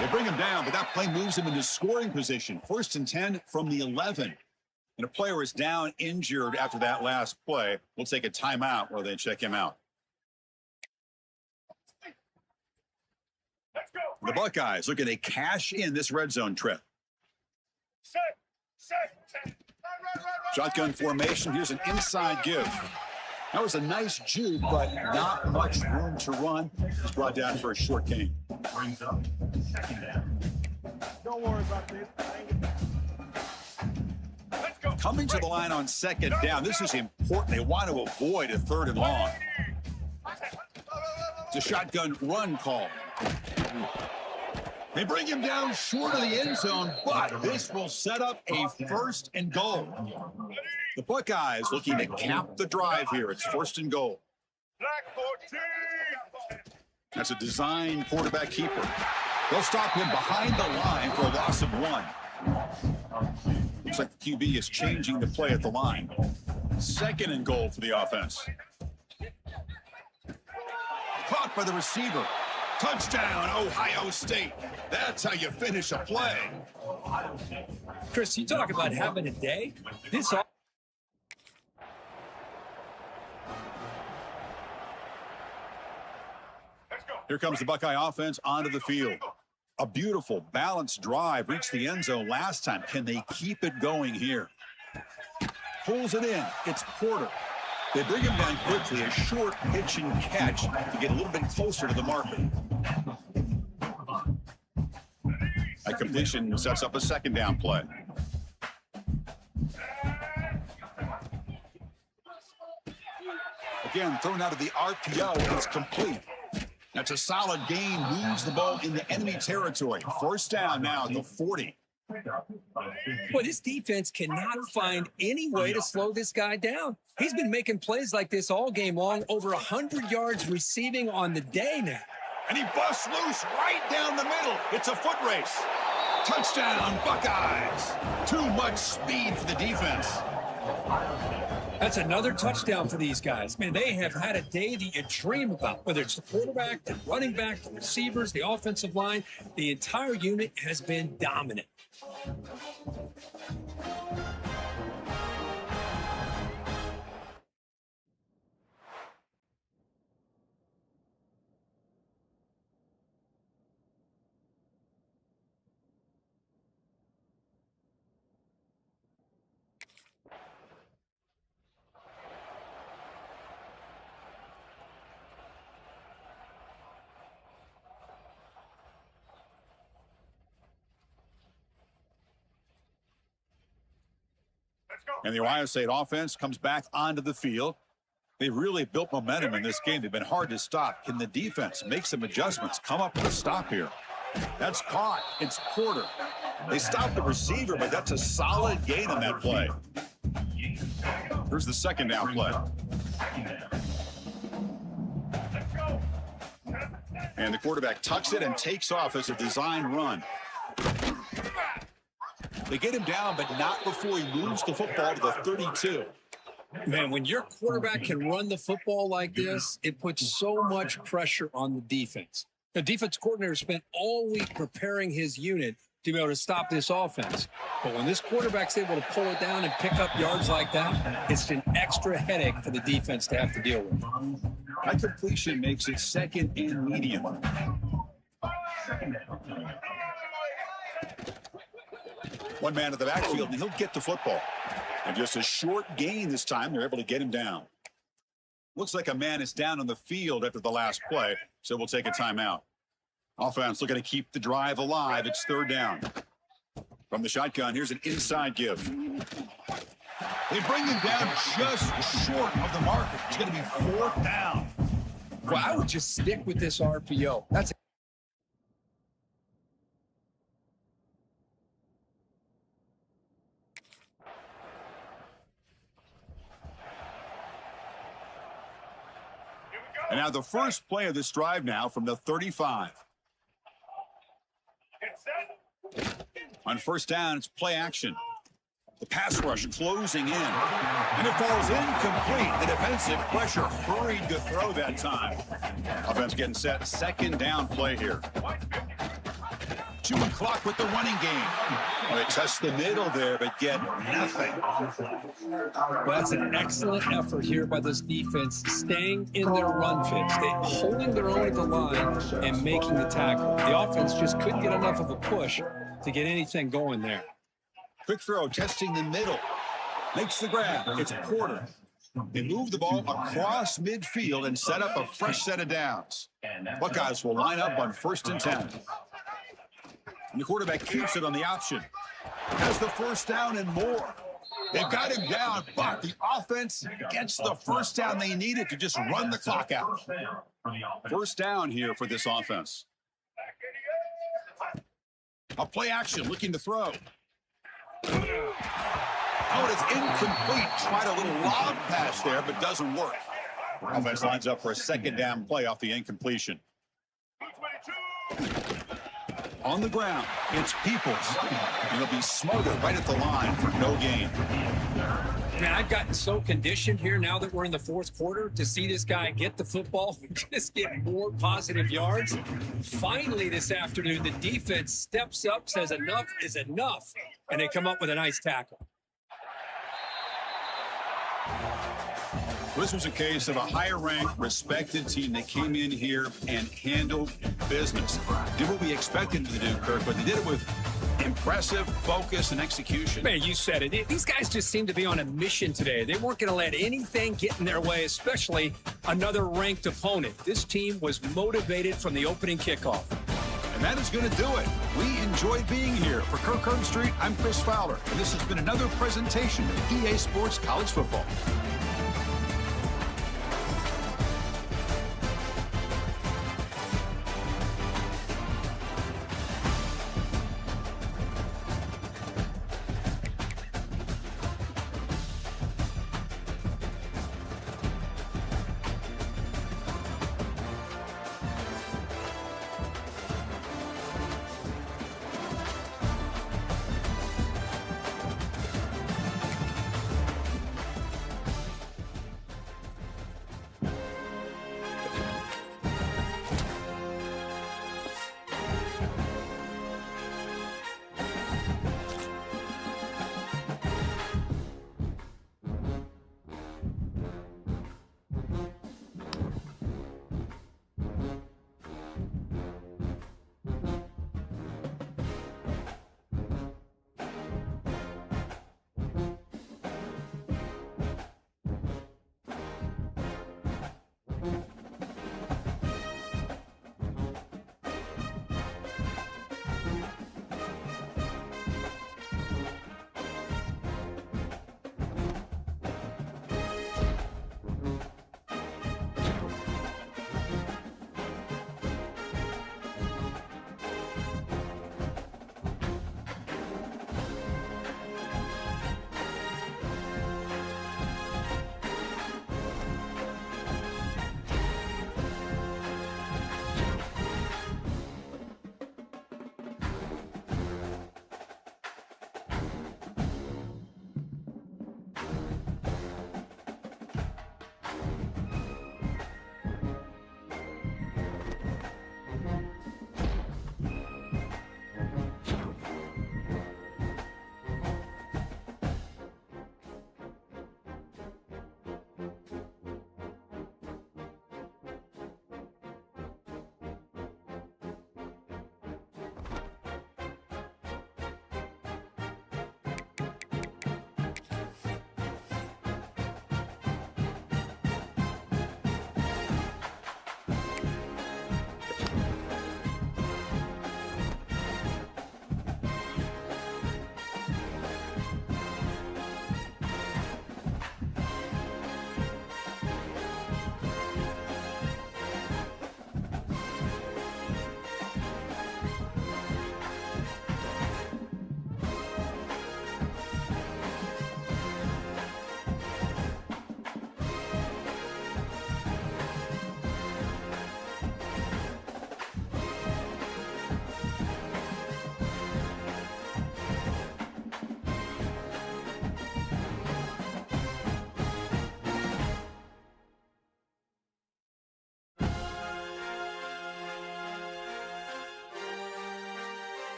They bring him down, but that play moves him into scoring position. 1st and 10 from the 11. And a player is down injured after that last play. We'll take a timeout while they check him out. The Buckeyes looking to cash in this red zone trip. Shotgun formation. Here's an inside give. That was a nice juke, but not much room to run. He's brought down for a short gain. Brings up second down. Don't worry about this. Let's go. Coming to the line on second down. This is important. They want to avoid a 3rd and long. It's a shotgun run call. They bring him down short of the end zone, but this will set up a 1st and goal. The Buckeyes looking to cap the drive here. It's 1st and goal. Black 14! That's a design quarterback keeper. They'll stop him behind the line for a loss of 1. Looks like the QB is changing the play at the line. 2nd and goal for the offense. Caught by the receiver. Touchdown, Ohio State. That's how you finish a play. Chris, you talk about having a day. This Here comes the Buckeye offense onto the field. A beautiful, balanced drive reached the end zone last time. Can they keep it going here? Pulls it in. It's Porter. They bring him down quickly, a short pitch and catch to get a little bit closer to the marker. A completion sets up a 2nd down play. Again, thrown out of the RPO, it's complete. That's a solid gain, moves the ball into enemy territory. 1st down now at the 40. Boy, this defense cannot find any way to slow this guy down. He's been making plays like this all game long, over 100 yards receiving on the day now. And he busts loose right down the middle. It's a foot race. Touchdown, Buckeyes. Too much speed for the defense. That's another touchdown for these guys. Man, they have had a day that you dream about, whether it's the quarterback, the running back, the receivers, the offensive line. The entire unit has been dominant. And the Ohio State offense comes back onto the field. They've really built momentum in this game. They've been hard to stop. Can the defense make some adjustments, come up with a stop here? That's caught. It's Porter. They stopped the receiver, but that's a solid gain on that play. Here's the second down play. And the quarterback tucks it and takes off as a design run. They get him down, but not before he moves the football to the 32. Man, when your quarterback can run the football like this, it puts so much pressure on the defense. The defense coordinator spent all week preparing his unit to be able to stop this offense. But when this quarterback's able to pull it down and pick up yards like that, it's an extra headache for the defense to have to deal with. That completion makes it second and medium. One man in the backfield, and he'll get the football. And just a short gain this time, they're able to get him down. Looks like a man is down on the field after the last play, so we'll take a timeout. Offense looking to keep the drive alive. It's third down. From the shotgun, here's an inside give. They bring him down just short of the marker. It's going to be fourth down. Well, I would just stick with this RPO. That's And now the first play of this drive now from the 35. On first down, it's play action. The pass rush closing in. And it falls incomplete. The defensive pressure hurried to throw that time. Offense getting set. Second down play here. 2 o'clock with the running game. Well, they test the middle there, but get nothing. Well, that's an excellent effort here by this defense, staying in their run fix. They holding their own at the line and making the tackle. The offense just couldn't get enough of a push to get anything going there. Quick throw, testing the middle. Makes the grab. It's Porter. They move the ball across midfield and set up a fresh set of downs. Buckeyes will line up on 1st and 10. And the quarterback keeps it on the option. Has the first down and more. They've got him down, but the offense gets the first down they needed to just run the clock out. First down here for this offense. A play action, looking to throw. Oh, it's incomplete. Tried a little lob pass there, but doesn't work. Offense lines up for a second down play off the incompletion. On the ground, it's Peoples. And he'll be smothered right at the line for no gain. Man, I've gotten so conditioned here now that we're in the fourth quarter to see this guy get the football, just get more positive yards. Finally this afternoon, the defense steps up, says enough is enough, and they come up with a nice tackle. This was a case of a higher-ranked, respected team that came in here and handled business. Did what we expected them to do, Kirk, but they did it with impressive focus and execution. Man, you said it. These guys just seem to be on a mission today. They weren't going to let anything get in their way, especially another ranked opponent. This team was motivated from the opening kickoff. And that is going to do it. We enjoyed being here. For Kirk Street, I'm Chris Fowler, and this has been another presentation of EA Sports College Football.